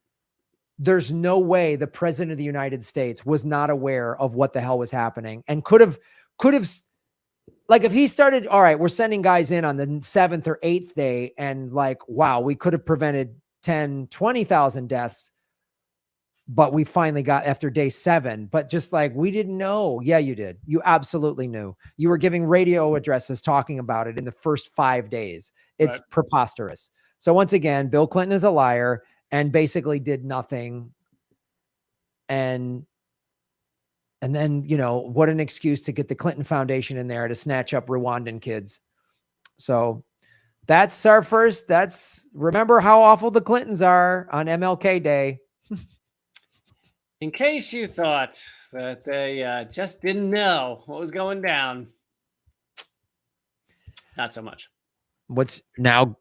There's no way the president of the United States was not aware of what the hell was happening and could have, if he started, all right, we're sending guys in on the 7th or 8th day and wow, we could have prevented 10, 20,000 deaths, but we finally got after day 7, but we didn't know. Yeah, you did. You absolutely knew. You were giving radio addresses talking about it in the first 5 days. It's preposterous. So once again, Bill Clinton is a liar and basically did nothing. And then, what an excuse to get the Clinton Foundation in there to snatch up Rwandan kids. So that's our first. Remember how awful the Clintons are on MLK Day. In case you thought that they just didn't know what was going down. Not so much. What's now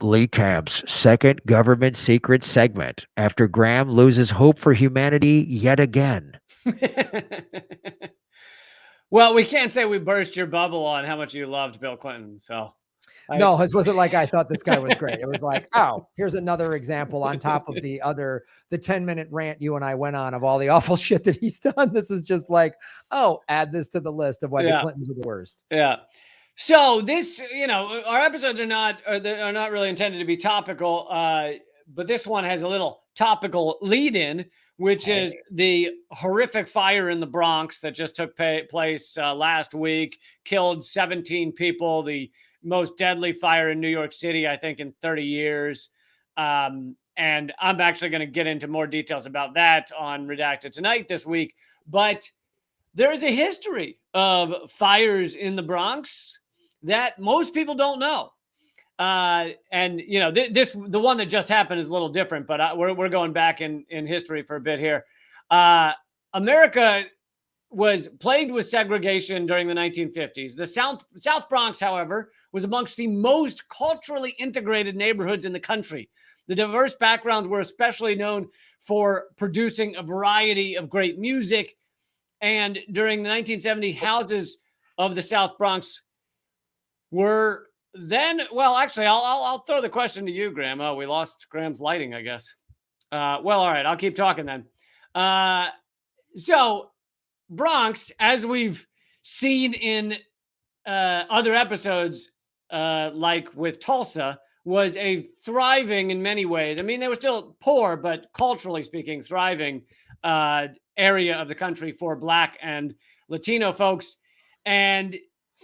Lee Camp's second government secret segment after Graham loses hope for humanity yet again. Well, we can't say we burst your bubble on how much you loved Bill Clinton. So No, it wasn't like I thought this guy was great. It was like, oh, here's another example on top of the 10-minute rant you and I went on of all the awful shit that he's done. This is just like, oh, add this to the list of why the Clintons are the worst. Yeah. So this, our episodes are not really intended to be topical, but this one has a little topical lead-in, which is the horrific fire in the Bronx that just took place last week, killed 17 people, the most deadly fire in New York City, I think, in 30 years. And I'm actually going to get into more details about that on Redacted Tonight this week. But there is a history of fires in the Bronx that most people don't know. And the one that just happened is a little different, but we're going back in history for a bit here. America was plagued with segregation during the 1950s. The South Bronx, however, was amongst the most culturally integrated neighborhoods in the country. The diverse backgrounds were especially known for producing a variety of great music. And during the 1970, houses of the South Bronx were then, well, actually, I'll throw the question to you, Graham. Oh, we lost Graham's lighting, I guess. All right, I'll keep talking then. So Bronx, as we've seen in other episodes, like with Tulsa, was a thriving in many ways. I mean, they were still poor, but culturally speaking, thriving area of the country for Black and Latino folks. And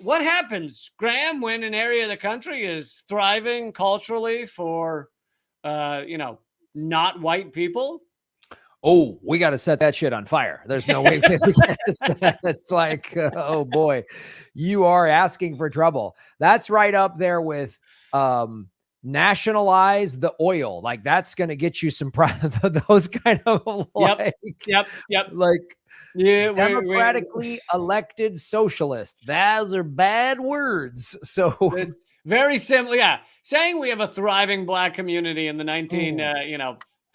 what happens, Graham, when an area of the country is thriving culturally for, not white people? Oh, we got to set that shit on fire. There's no way. It's like, oh boy, you are asking for trouble. That's right up there with nationalize the oil. Like that's going to get you some those kind of Yep. Like democratically elected socialist. Those are bad words. So it's very similar. Yeah. Saying we have a thriving Black community in the 50s,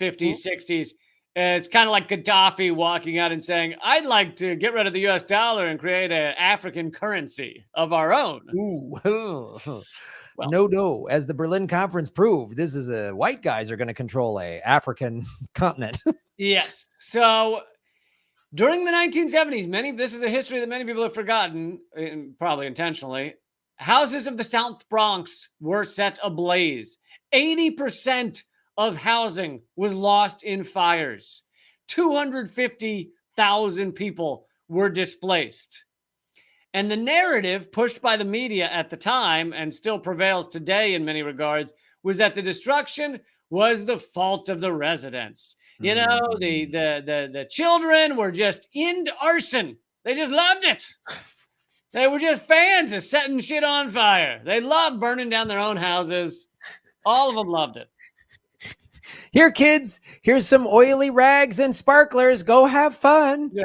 60s. It's kind of like Gaddafi walking out and saying, I'd like to get rid of the US dollar and create an African currency of our own. Ooh. Well, no. As the Berlin Conference proved, this is white guys are going to control a African continent. Yes. So during the 1970s, this is a history that many people have forgotten, probably intentionally. Houses of the South Bronx were set ablaze. 80% of housing was lost in fires. 250,000 people were displaced. And the narrative pushed by the media at the time, and still prevails today in many regards, was that the destruction was the fault of the residents. You know, the children were just into arson. They just loved it. They were just fans of setting shit on fire. They loved burning down their own houses. All of them loved it. Here, kids, here's some oily rags and sparklers. Go have fun. Yeah.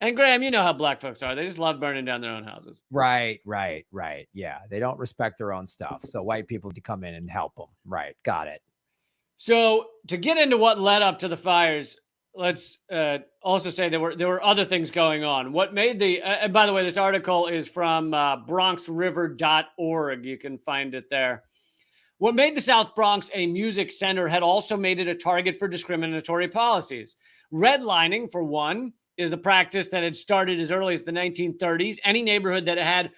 And Graham, you know how Black folks are. They just love burning down their own houses. Right. Yeah. They don't respect their own stuff. So white people to come in and help them. Right. Got it. So to get into what led up to the fires, let's also say there were other things going on. What made and by the way, this article is from bronxriver.org. You can find it there. What made the South Bronx a music center had also made it a target for discriminatory policies. Redlining, for one, is a practice that had started as early as the 1930s. Any neighborhood that had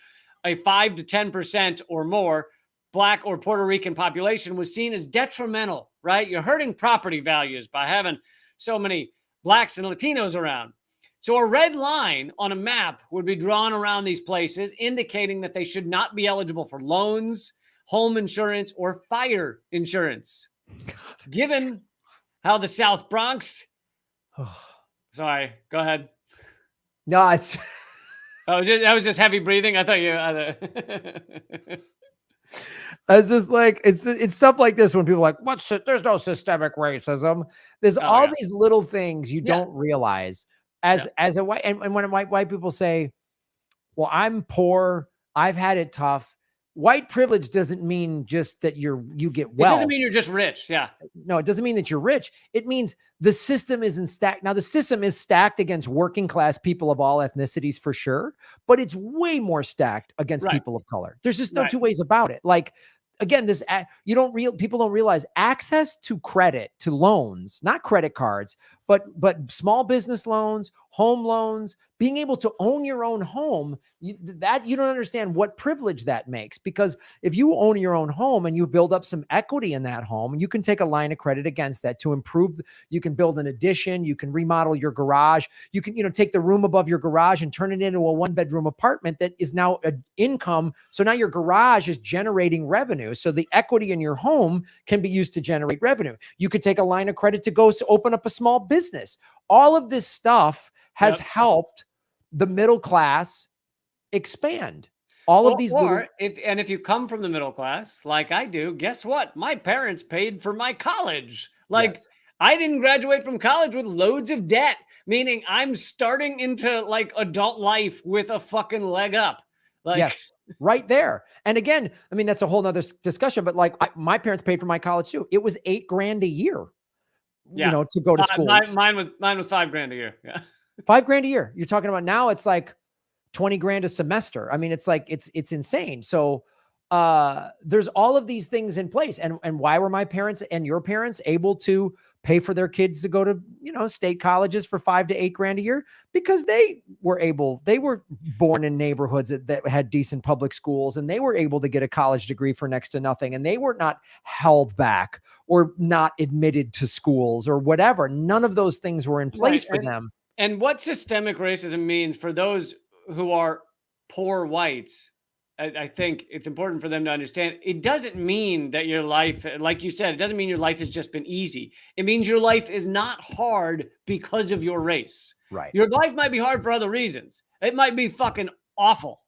a 5 to 10% or more Black or Puerto Rican population was seen as detrimental, right? You're hurting property values by having so many Blacks and Latinos around. So a red line on a map would be drawn around these places, indicating that they should not be eligible for loans, home insurance, or fire insurance. Given how the South Bronx... Sorry, go ahead. No, it's... that was just heavy breathing. I thought you... It's just like it's stuff like this when people are like, there's no systemic racism. There's these little things you don't realize as a white, and when white people say, well, I'm poor, I've had it tough. white privilege doesn't mean just that you get It wealth. doesn't mean you're just rich. Yeah. No, it doesn't mean that you're rich. It means the system isn't stacked. Now, the system is stacked against working class people of all ethnicities for sure, but it's way more stacked against Right. people of color. There's just no Right. two ways about it. Like, again, people don't realize access to credit, to loans, not credit cards, but small business loans, home loans, being able to own your own home, you don't understand what privilege that makes. Because if you own your own home and you build up some equity in that home, you can take a line of credit against that to improve. You can build an addition, you can remodel your garage, you can, take the room above your garage and turn it into a 1-bedroom apartment that is now an income. So now your garage is generating revenue. So the equity in your home can be used to generate revenue. You could take a line of credit to go open up a small business. All of this stuff has helped the middle class expand. All of these if you come from the middle class like I do, guess what? My parents paid for my college. Like, yes. I didn't graduate from college with loads of debt, meaning I'm starting into like adult life with a fucking leg up. Like, yes, right there. And again, I mean, that's a whole nother discussion, but like my parents paid for my college too. It was $8,000 a year, to go to school. Mine was $5,000 a year. Yeah. $5,000 a year. You're talking about now it's like 20 grand a semester. I mean, it's like, it's insane. So there's all of these things in place. And why were my parents and your parents able to pay for their kids to go to, state colleges for $5,000 to $8,000 a year? Because they were born in neighborhoods that had decent public schools, and they were able to get a college degree for next to nothing. And they were not held back or not admitted to schools or whatever. None of those things were in place for them. And what systemic racism means for those who are poor whites, I think it's important for them to understand. It doesn't mean that your life, like you said, it doesn't mean your life has just been easy. It means your life is not hard because of your race. Right. Your life might be hard for other reasons. It might be fucking awful,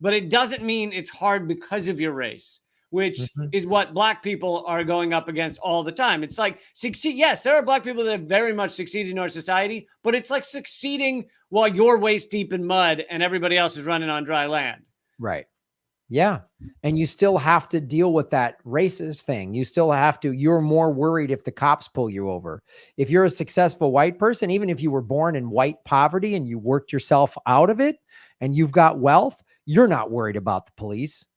but it doesn't mean it's hard because of your race, which is what Black people are going up against all the time. It's like, yes, there are Black people that have very much succeeded in our society, but it's like succeeding while you're waist deep in mud and everybody else is running on dry land. Right. Yeah. And you still have to deal with that racist thing. You're more worried if the cops pull you over. If you're a successful white person, even if you were born in white poverty and you worked yourself out of it and you've got wealth, you're not worried about the police.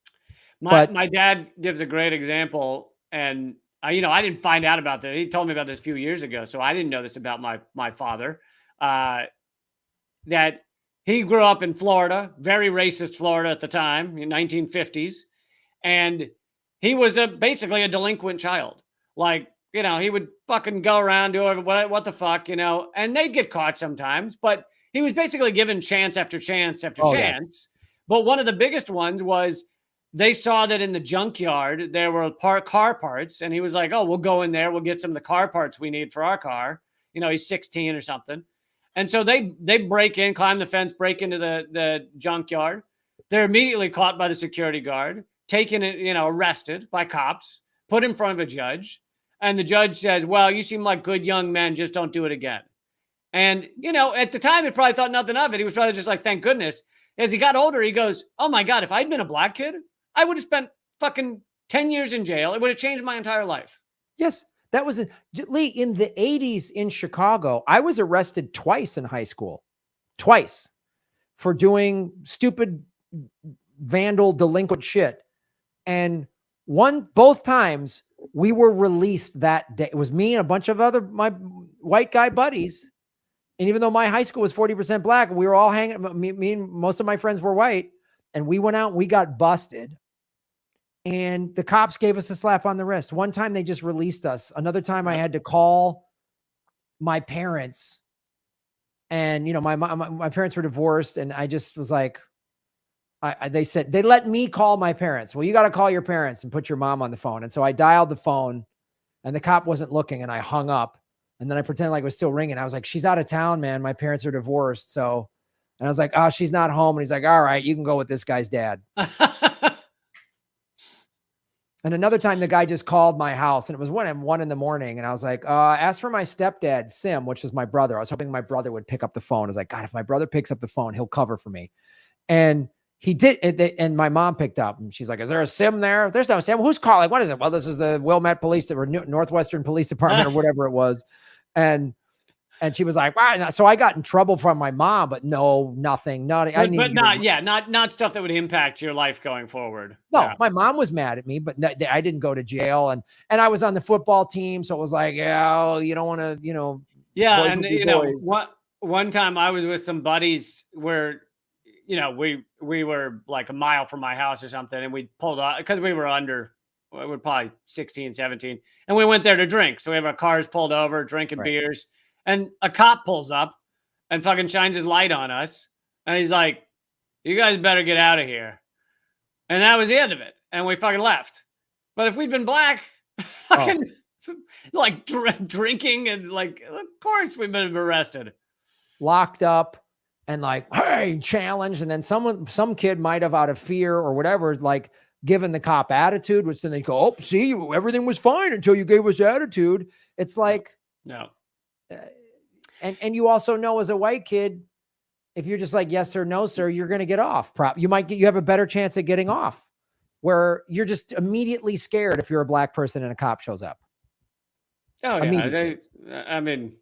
My dad gives a great example, and I didn't find out about that. He told me about this a few years ago, so I didn't know this about my father. That he grew up in Florida, very racist Florida at the time, in 1950s, and he was basically a delinquent child. Like, he would fucking go around doing what the fuck, and they'd get caught sometimes, but he was basically given chance after chance after chance. Yes. But one of the biggest ones was they saw that in the junkyard there were car parts, and he was like, "Oh, we'll go in there, we'll get some of the car parts we need for our car." He's 16 or something. And so they break in, climb the fence, break into the junkyard. They're immediately caught by the security guard, taken, arrested by cops, put in front of a judge. And the judge says, "Well, you seem like good young men, just don't do it again." And, at the time, he probably thought nothing of it. He was probably just like, thank goodness. As he got older, he goes, "Oh my God, if I'd been a Black kid, I would have spent fucking 10 years in jail. It would have changed my entire life." Yes. That was Lee, in the 80s in Chicago. I was arrested twice in high school, twice, for doing stupid, vandal, delinquent shit. And both times we were released that day. It was me and a bunch of my white guy buddies. And even though my high school was 40% Black, we were all hanging, me and most of my friends were white, and we went out and we got busted. And the cops gave us a slap on the wrist. One time they just released us. Another time I had to call my parents, and my parents were divorced, and I just was like, they said they let me call my parents. "Well, you got to call your parents and put your mom on the phone." And so I dialed the phone, and the cop wasn't looking, and I hung up, and then I pretended like it was still ringing. I was like, "She's out of town, man. My parents are divorced." And I was like, "Oh, she's not home." And he's like, "All right, you can go with this guy's dad." And another time the guy just called my house, and it was 1 in the morning. And I was like, ask for my stepdad, Sim, which was my brother. I was hoping my brother would pick up the phone. I was like, God, if my brother picks up the phone, he'll cover for me. And he did, and my mom picked up, and she's like, "Is there a sim there?" There's no sim. Who's calling? What is it? Well, this is the Wilmette Police or Northwestern Police Department or whatever it was, and she was like, "Wow!" So I got in trouble from my mom, but no, nothing, not. But not stuff that would impact your life going forward. No, yeah. My mom was mad at me, but I didn't go to jail, and I was on the football team, so it was like, yeah, you don't want to, Yeah, and one time I was with some buddies where, we were like a mile from my house or something, and we pulled off because we were we're probably 16, 17, and we went there to drink. So we have our cars pulled over, drinking beers, and a cop pulls up and fucking shines his light on us, and he's like, "You guys better get out of here." And that was the end of it, and we fucking left. But if we'd been black, fucking like drinking and like, of course we've been arrested, locked up. And like, hey, challenge. And then some kid might have, out of fear or whatever, like given the cop attitude, which then they go, "Oh, see, everything was fine until you gave us attitude." It's like, no. And you also know, as a white kid, if you're just like, "Yes, sir, no, sir," you're going to get off. You have a better chance at getting off, where you're just immediately scared if you're a black person and a cop shows up. Oh yeah. I mean,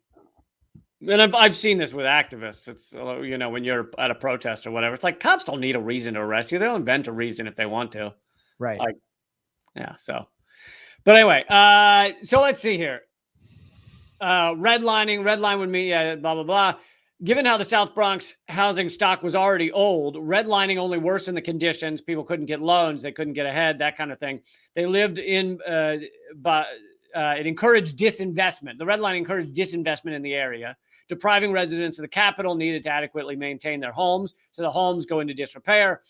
and I've seen this with activists. It's, when you're at a protest or whatever, it's like cops don't need a reason to arrest you. They'll invent a reason if they want to. Right. Like, yeah. So, but anyway, so let's see here. Redlining would mean blah, blah, blah. Given how the South Bronx housing stock was already old, redlining only worsened the conditions. People couldn't get loans. They couldn't get ahead, that kind of thing. They lived in, it encouraged disinvestment. The redlining encouraged disinvestment in the area, depriving residents of the capital needed to adequately maintain their homes, so the homes go into disrepair.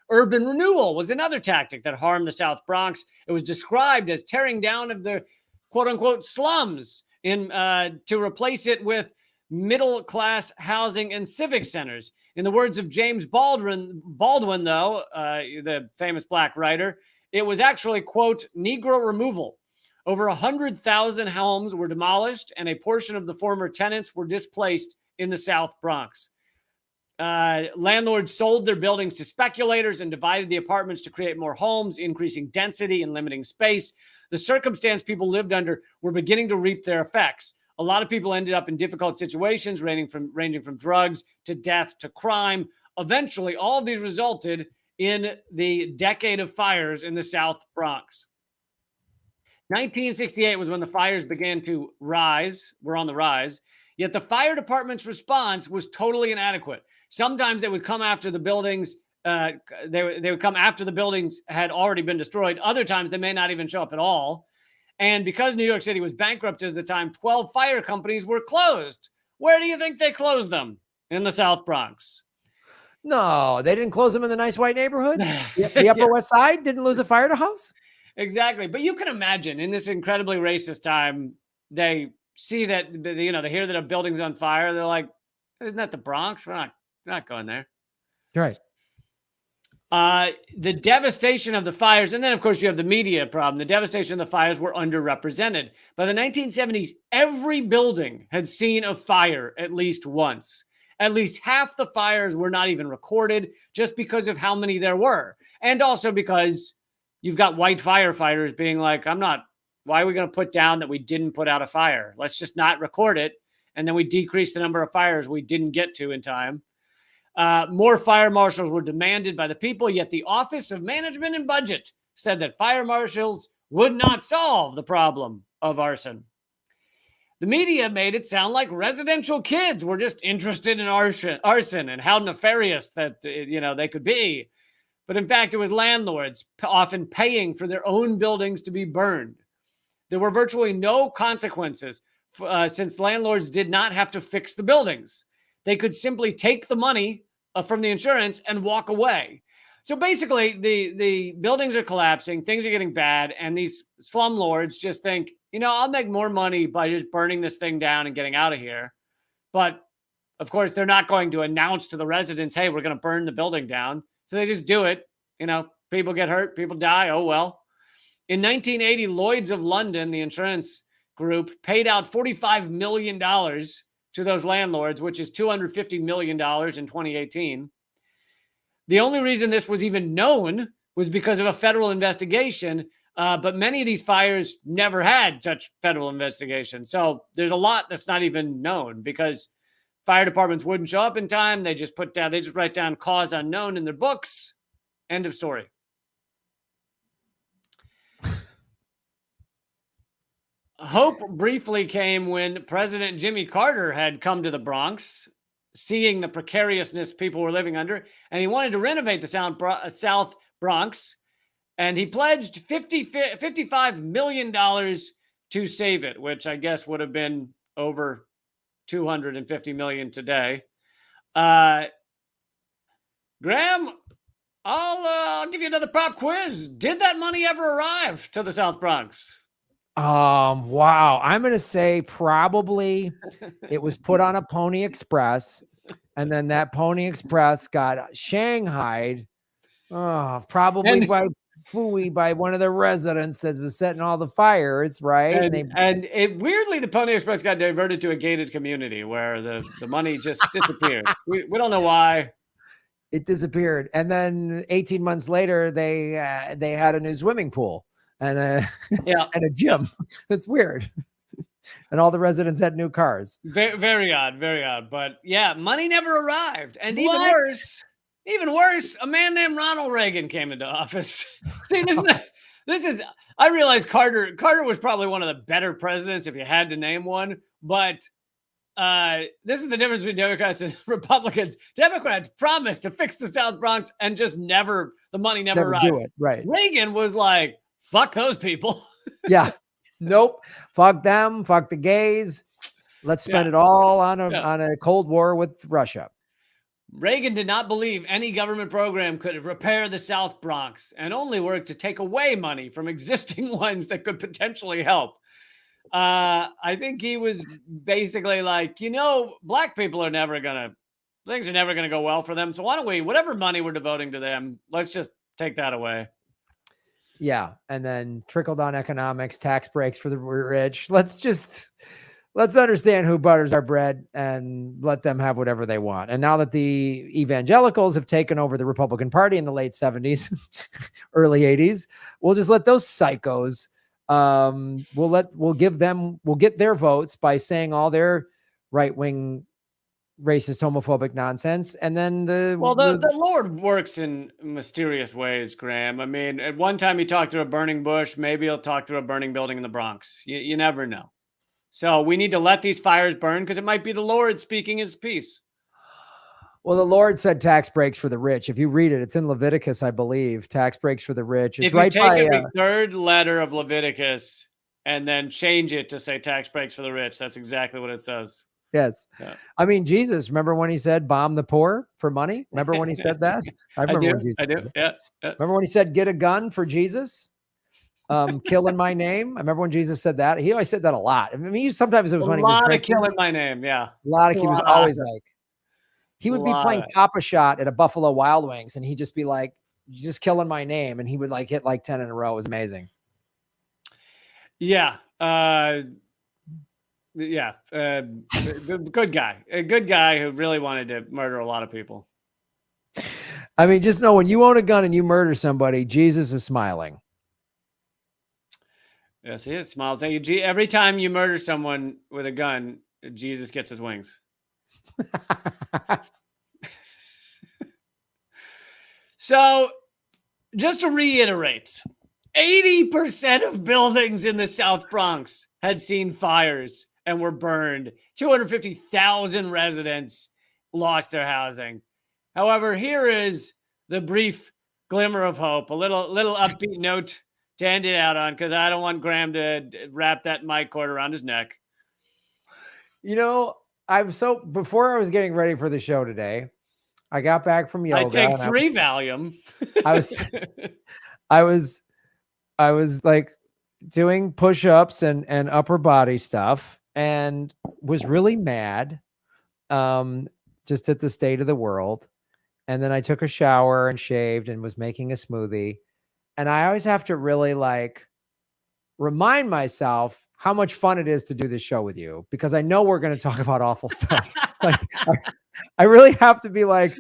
Urban renewal was another tactic that harmed the South Bronx. It was described as tearing down of the quote-unquote slums to replace it with middle-class housing and civic centers. In the words of James Baldwin, though, the famous black writer, it was actually, quote, Negro removal. Over 100,000 homes were demolished, and a portion of the former tenants were displaced in the South Bronx. Landlords sold their buildings to speculators and divided the apartments to create more homes, increasing density and limiting space. The circumstance people lived under were beginning to reap their effects. A lot of people ended up in difficult situations, ranging from drugs to death to crime. Eventually, all of these resulted in the decade of fires in the South Bronx. 1968 was when the fires began to were on the rise, yet the fire department's response was totally inadequate. Sometimes they would come after the buildings. They would come after the buildings had already been destroyed. Other times they may not even show up at all. And because New York City was bankrupt at the time, 12 fire companies were closed. Where do you think they closed them? In the South Bronx. No, they didn't close them in the nice white neighborhoods. The Upper West Side didn't lose a fire to house. Exactly. But you can imagine in this incredibly racist time, they see that, they hear that a building's on fire. They're like, isn't that the Bronx? We're not going there. Right. The devastation of the fires, and then, of course, you have the media problem. The devastation of the fires were underrepresented. By the 1970s, every building had seen a fire at least once. At least half the fires were not even recorded just because of how many there were. And also because you've got white firefighters being like, why are we going to put down that we didn't put out a fire? Let's just not record it. And then we decrease the number of fires we didn't get to in time. More fire marshals were demanded by the people, yet the Office of Management and Budget said that fire marshals would not solve the problem of arson. The media made it sound like residential kids were just interested in arson and how nefarious that they could be. But in fact, it was landlords often paying for their own buildings to be burned. There were virtually no consequences since landlords did not have to fix the buildings. They could simply take the money from the insurance and walk away. So basically, the buildings are collapsing, things are getting bad, and these slumlords just think, I'll make more money by just burning this thing down and getting out of here. But, of course, they're not going to announce to the residents, hey, we're going to burn the building down. So they just do it. People get hurt, people die, oh well. In 1980, Lloyd's of London, the insurance group, paid out $45 million to those landlords, which is $250 million in 2018. The only reason this was even known was because of a federal investigation. But many of these fires never had such federal investigation. So there's a lot that's not even known because fire departments wouldn't show up in time. They just write down cause unknown in their books. End of story. Hope briefly came when President Jimmy Carter had come to the Bronx, seeing the precariousness people were living under, and he wanted to renovate the South Bronx, and he pledged $55 million to save it, which I guess would have been over $250 million today. Graham, I'll give you another pop quiz. Did that money ever arrive to the South Bronx? Wow. I'm going to say probably it was put on a Pony Express, and then that Pony Express got shanghaied. Probably by one of the residents that was setting all the fires, right? And weirdly, the Pony Express got diverted to a gated community where the money just disappeared. We don't know why. It disappeared. And then 18 months later, they had a new swimming pool and a gym. That's weird. And all the residents had new cars. Very odd, very odd. But yeah, money never arrived. And even worse, a man named Ronald Reagan came into office. See, I realize Carter was probably one of the better presidents if you had to name one, but this is the difference between Democrats and Republicans. Democrats promised to fix the South Bronx and just the money never arrived. Do it, right. Reagan was like, fuck those people. Yeah. Nope. Fuck them. Fuck the gays. Let's spend it all on a Cold War with Russia. Reagan did not believe any government program could repair the South Bronx and only worked to take away money from existing ones that could potentially help. I think he was basically like, black people things are never going to go well for them. So why don't whatever money we're devoting to them, let's just take that away. Yeah. And then trickle down economics, tax breaks for the rich. Let's understand who butters our bread and let them have whatever they want. And now that the evangelicals have taken over the Republican Party in the late 70s, early 80s, we'll just let those psychos, we'll get their votes by saying all their right-wing racist, homophobic nonsense. And then the Lord works in mysterious ways, Graham. I mean, at one time he talked through a burning bush. Maybe he'll talk through a burning building in the Bronx. You never know. So we need to let these fires burn because it might be the Lord speaking his peace. Well, the Lord said tax breaks for the rich. If you read it, it's in Leviticus, I believe. Tax breaks for the rich. It's if you take the third letter of Leviticus and then change it to say tax breaks for the rich, that's exactly what it says. Yes. Yeah. I mean, Jesus, remember when he said bomb the poor for money? Remember when he said that? I remember when Jesus said that. Yeah. Remember when he said get a gun for Jesus? Kill in my name. I remember when Jesus said that. He always said that a lot. I mean, sometimes it was when he was drinking. Kill in my name. Yeah. He was always like, he would be playing Papa Shot at a Buffalo Wild Wings, and he'd just be like, just killing my name. And he would like hit like 10 in a row. It was amazing. Yeah. Good guy. A good guy who really wanted to murder a lot of people. I mean, just know when you own a gun and you murder somebody, Jesus is smiling. Yes, he is. Smiles. Every time you murder someone with a gun, Jesus gets his wings. So, just to reiterate, 80% of buildings in the South Bronx had seen fires and were burned. 250,000 residents lost their housing. However, here is the brief glimmer of hope, a little upbeat note to end it out on, because I don't want Graham to wrap that mic cord around his neck. Before I was getting ready for the show today, I got back from yoga. I take 3 Valium. I was like doing push-ups and upper body stuff and was really mad just at the state of the world. And then I took a shower and shaved and was making a smoothie. And I always have to really remind myself how much fun it is to do this show with you, because I know we're going to talk about awful stuff. I really have to be like,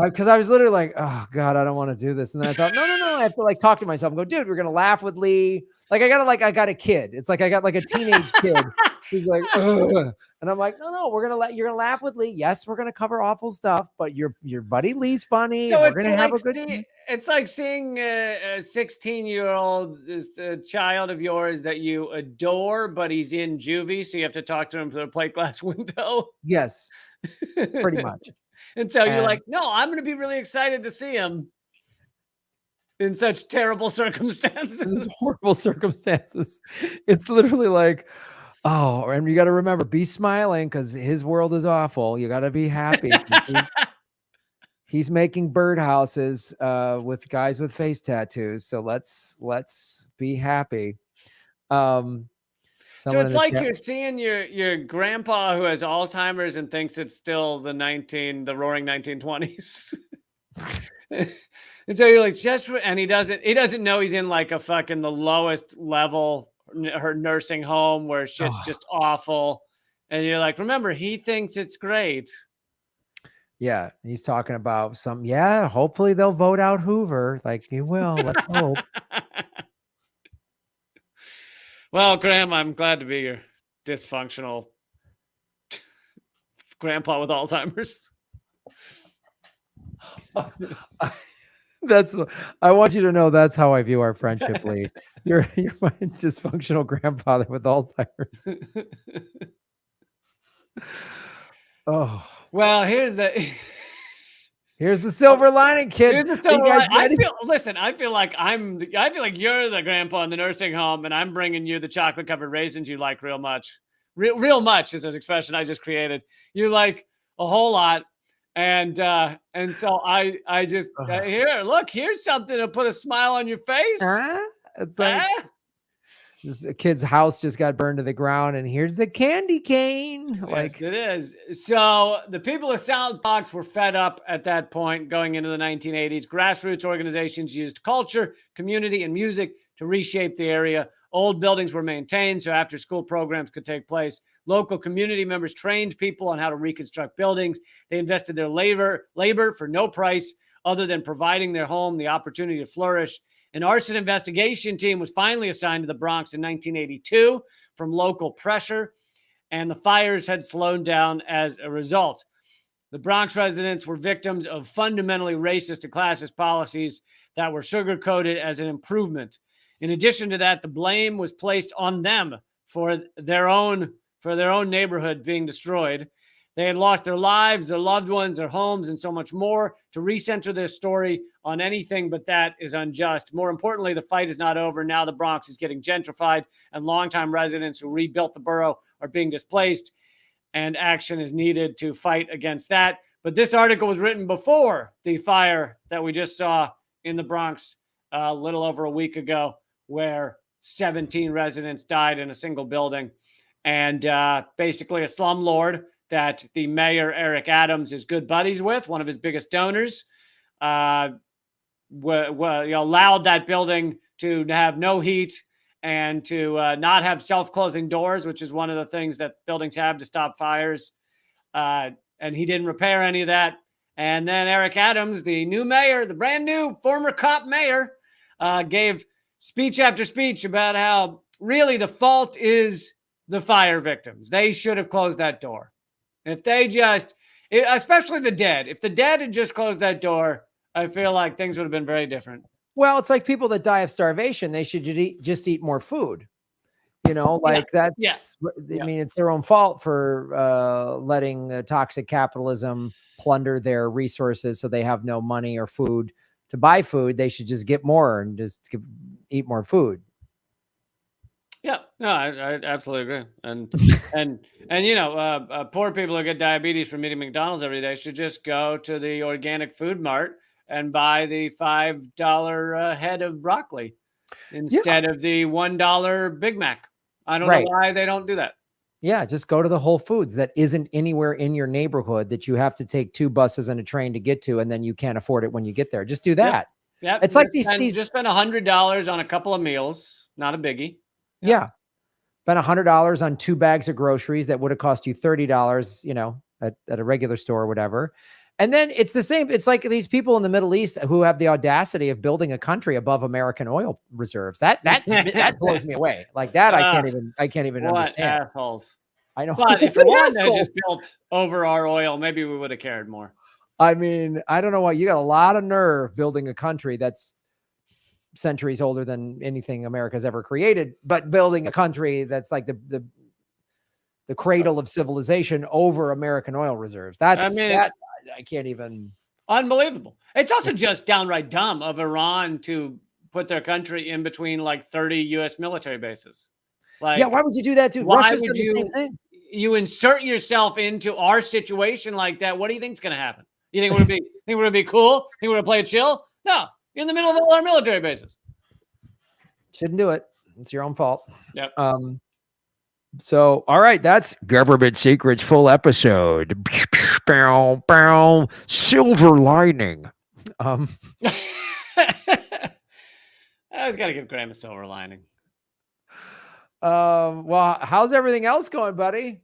Because I was literally like, oh God, I don't want to do this. And then I thought, no, I have to like talk to myself and go, dude, we're gonna laugh with Lee. Like I got a kid. It's like I got like a teenage kid who's like, ugh. And I'm like, no, you're gonna laugh with Lee. Yes, we're gonna cover awful stuff, but your buddy Lee's funny, So and we're gonna have a good it's like seeing a 16-year-old child of yours that you adore, but he's in juvie, so you have to talk to him through a plate glass window. Yes, pretty much. And so you're And like, no, I'm going to be really excited to see him in such terrible circumstances. in these horrible circumstances. It's literally like, oh, and you got to remember, be smiling because his world is awful. You got to be happy. He's making birdhouses with guys with face tattoos. So let's be happy. So it's like you're seeing your grandpa who has Alzheimer's and thinks it's still the roaring 1920s. And so you're like, and he doesn't know he's in like a fucking the lowest level her nursing home where shit's just awful. And you're like, remember, he thinks it's great. Yeah, he's talking about some. Yeah, hopefully they'll vote out Hoover. Like he will. Let's hope. Well, Graham, I'm glad to be your dysfunctional grandpa with Alzheimer's. I want you to know that's how I view our friendship, Lee. You're my dysfunctional grandfather with Alzheimer's. Oh. Well, here's the silver lining, kids. I feel like you're the grandpa in the nursing home, and I'm bringing you the chocolate covered raisins you like real much. Real much is an expression I just created. You like a whole lot, and so I just here's something to put a smile on your face. It's like. Just a kid's house just got burned to the ground, and here's the candy cane. Yes, it is. So the people of South Bronx were fed up at that point going into the 1980s. Grassroots organizations used culture, community, and music to reshape the area. Old buildings were maintained so after school programs could take place. Local community members trained people on how to reconstruct buildings. They invested their labor for no price other than providing their home the opportunity to flourish. An arson investigation team was finally assigned to the Bronx in 1982 from local pressure, and the fires had slowed down as a result. The Bronx residents were victims of fundamentally racist and classist policies that were sugar-coated as an improvement. In addition to that, the blame was placed on them for their own neighborhood being destroyed. They had lost their lives, their loved ones, their homes, and so much more. To recenter their story on anything but that is unjust. More importantly, the fight is not over. Now the Bronx is getting gentrified, and longtime residents who rebuilt the borough are being displaced, and action is needed to fight against that. But this article was written before the fire that we just saw in the Bronx a little over a week ago, where 17 residents died in a single building. And basically a slumlord that the mayor, Eric Adams, is good buddies with, one of his biggest donors, allowed that building to have no heat and to not have self-closing doors, which is one of the things that buildings have to stop fires. And he didn't repair any of that. And then Eric Adams, the new mayor, the brand new former cop mayor, gave speech after speech about how really the fault is the fire victims. They should have closed that door. If they especially the dead, if the dead had just closed that door, I feel like things would have been very different. Well, it's like people that die of starvation. They should just eat more food. I mean, it's their own fault for letting toxic capitalism plunder their resources so they have no money or food to buy food. They should just get more and just eat more food. Yeah, no, I absolutely agree. And poor people who get diabetes from eating McDonald's every day should just go to the organic food mart and buy the $5 head of broccoli instead of the $1 Big Mac. I don't know why they don't do that. Yeah, just go to the Whole Foods that isn't anywhere in your neighborhood that you have to take 2 buses and a train to get to, and then you can't afford it when you get there. Just do that. Yeah, it's like these just spend $100 on a couple of meals, not a biggie. Yeah. Spend $100 on 2 bags of groceries that would have cost you $30, at a regular store or whatever. And then it's the same. It's like these people in the Middle East who have the audacity of building a country above American oil reserves. That blows me away. Like that, I can't even what understand. Assholes. I know. But if Rwanda had just built over our oil, maybe we would have cared more. I mean, I don't know what, you got a lot of nerve building a country that's centuries older than anything America's ever created, but building a country that's like the cradle of civilization over American oil reserves. I can't even. Unbelievable. It's also just downright dumb of Iran to put their country in between like 30 U.S. military bases. Like, yeah, why would you do that, dude? Russia's done the same thing. You insert yourself into our situation like that. What do you think's going to happen? You think we're gonna be cool? Think we're gonna play it chill? No, you're in the middle of all our military bases. Shouldn't do it. It's your own fault. Yep. So, all right, that's Government Secrets full episode. Bow, bow, silver lining. I was gotta give Graham a silver lining. Well, how's everything else going, buddy?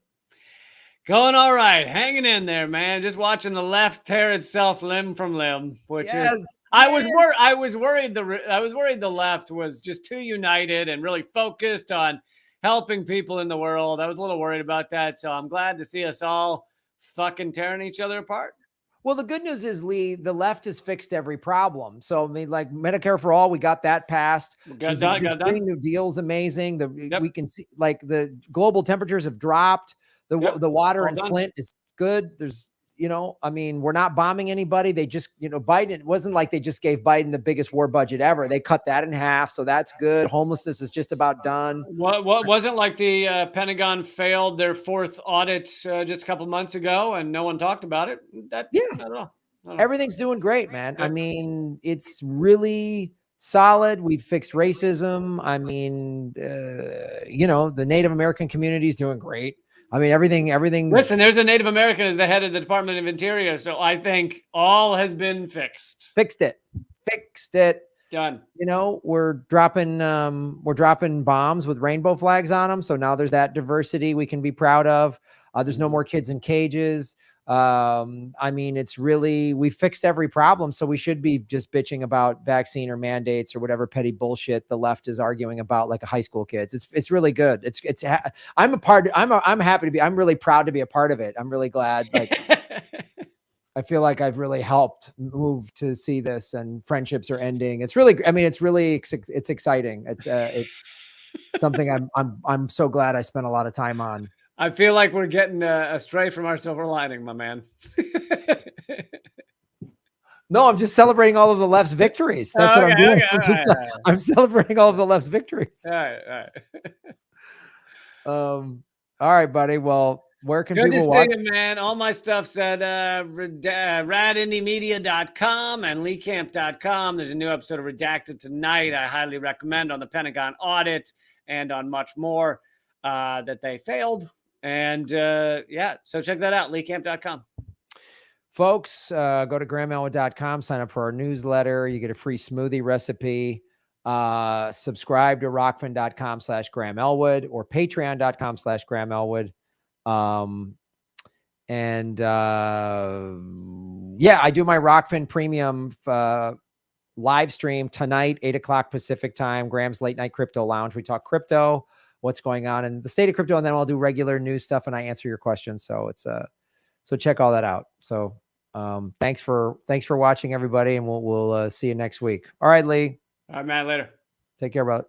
Going all right, hanging in there, man. Just watching the left tear itself limb from limb, which is I was worried the left was just too united and really focused on helping people in the world. I was a little worried about that, so I'm glad to see us all fucking tearing each other apart. Well, the good news is, Lee, the left has fixed every problem. So, I mean, like Medicare for all, we got that passed. The Green New Deal is amazing. We can see, like, the global temperatures have dropped. The water in Flint is good. There's, I mean, we're not bombing anybody. They just, Biden, it wasn't like they just gave Biden the biggest war budget ever. They cut that in half. So that's good. Homelessness is just about done. What wasn't like the Pentagon failed their fourth audit just a couple months ago and no one talked about it. I don't know. Everything's doing great, man. I mean, it's really solid. We've fixed racism. I mean, the Native American community is doing great. I mean, everything. Listen, there's a Native American as the head of the Department of Interior, so I think all has been fixed. Fixed it. Done. We're dropping bombs with rainbow flags on them. So now there's that diversity we can be proud of. There's no more kids in cages. I mean, it's really, we fixed every problem. So we should be just bitching about vaccine or mandates or whatever petty bullshit the left is arguing about, like a high school kids. It's really good. I'm really proud to be a part of it. I'm really glad. Like, I feel like I've really helped move to see this, and friendships are ending. It's really exciting. It's something I'm so glad I spent a lot of time on. I feel like we're getting astray from our silver lining, my man. No, I'm just celebrating all of the left's victories. That's what I'm doing. I'm celebrating all of the left's victories. All right. All right, buddy. Well, where can people watch? Good to see you, man. All my stuff's at radindiemedia.com and leecamp.com. There's a new episode of Redacted tonight. I highly recommend, on the Pentagon audit and on much more that they failed. And so check that out, leecamp.com. Folks, go to grahamelwood.com, sign up for our newsletter. You get a free smoothie recipe. Subscribe to rockfin.com/GrahamElwood or patreon.com/GrahamElwood. I do my Rockfin Premium live stream tonight, 8:00 Pacific time, Graham's Late Night Crypto Lounge. We talk crypto, what's going on in the state of crypto, and then I'll do regular news stuff and I answer your questions. So so check all that out. So thanks for watching, everybody, and we'll see you next week. All right, Lee. All right, man, later. Take care, brother.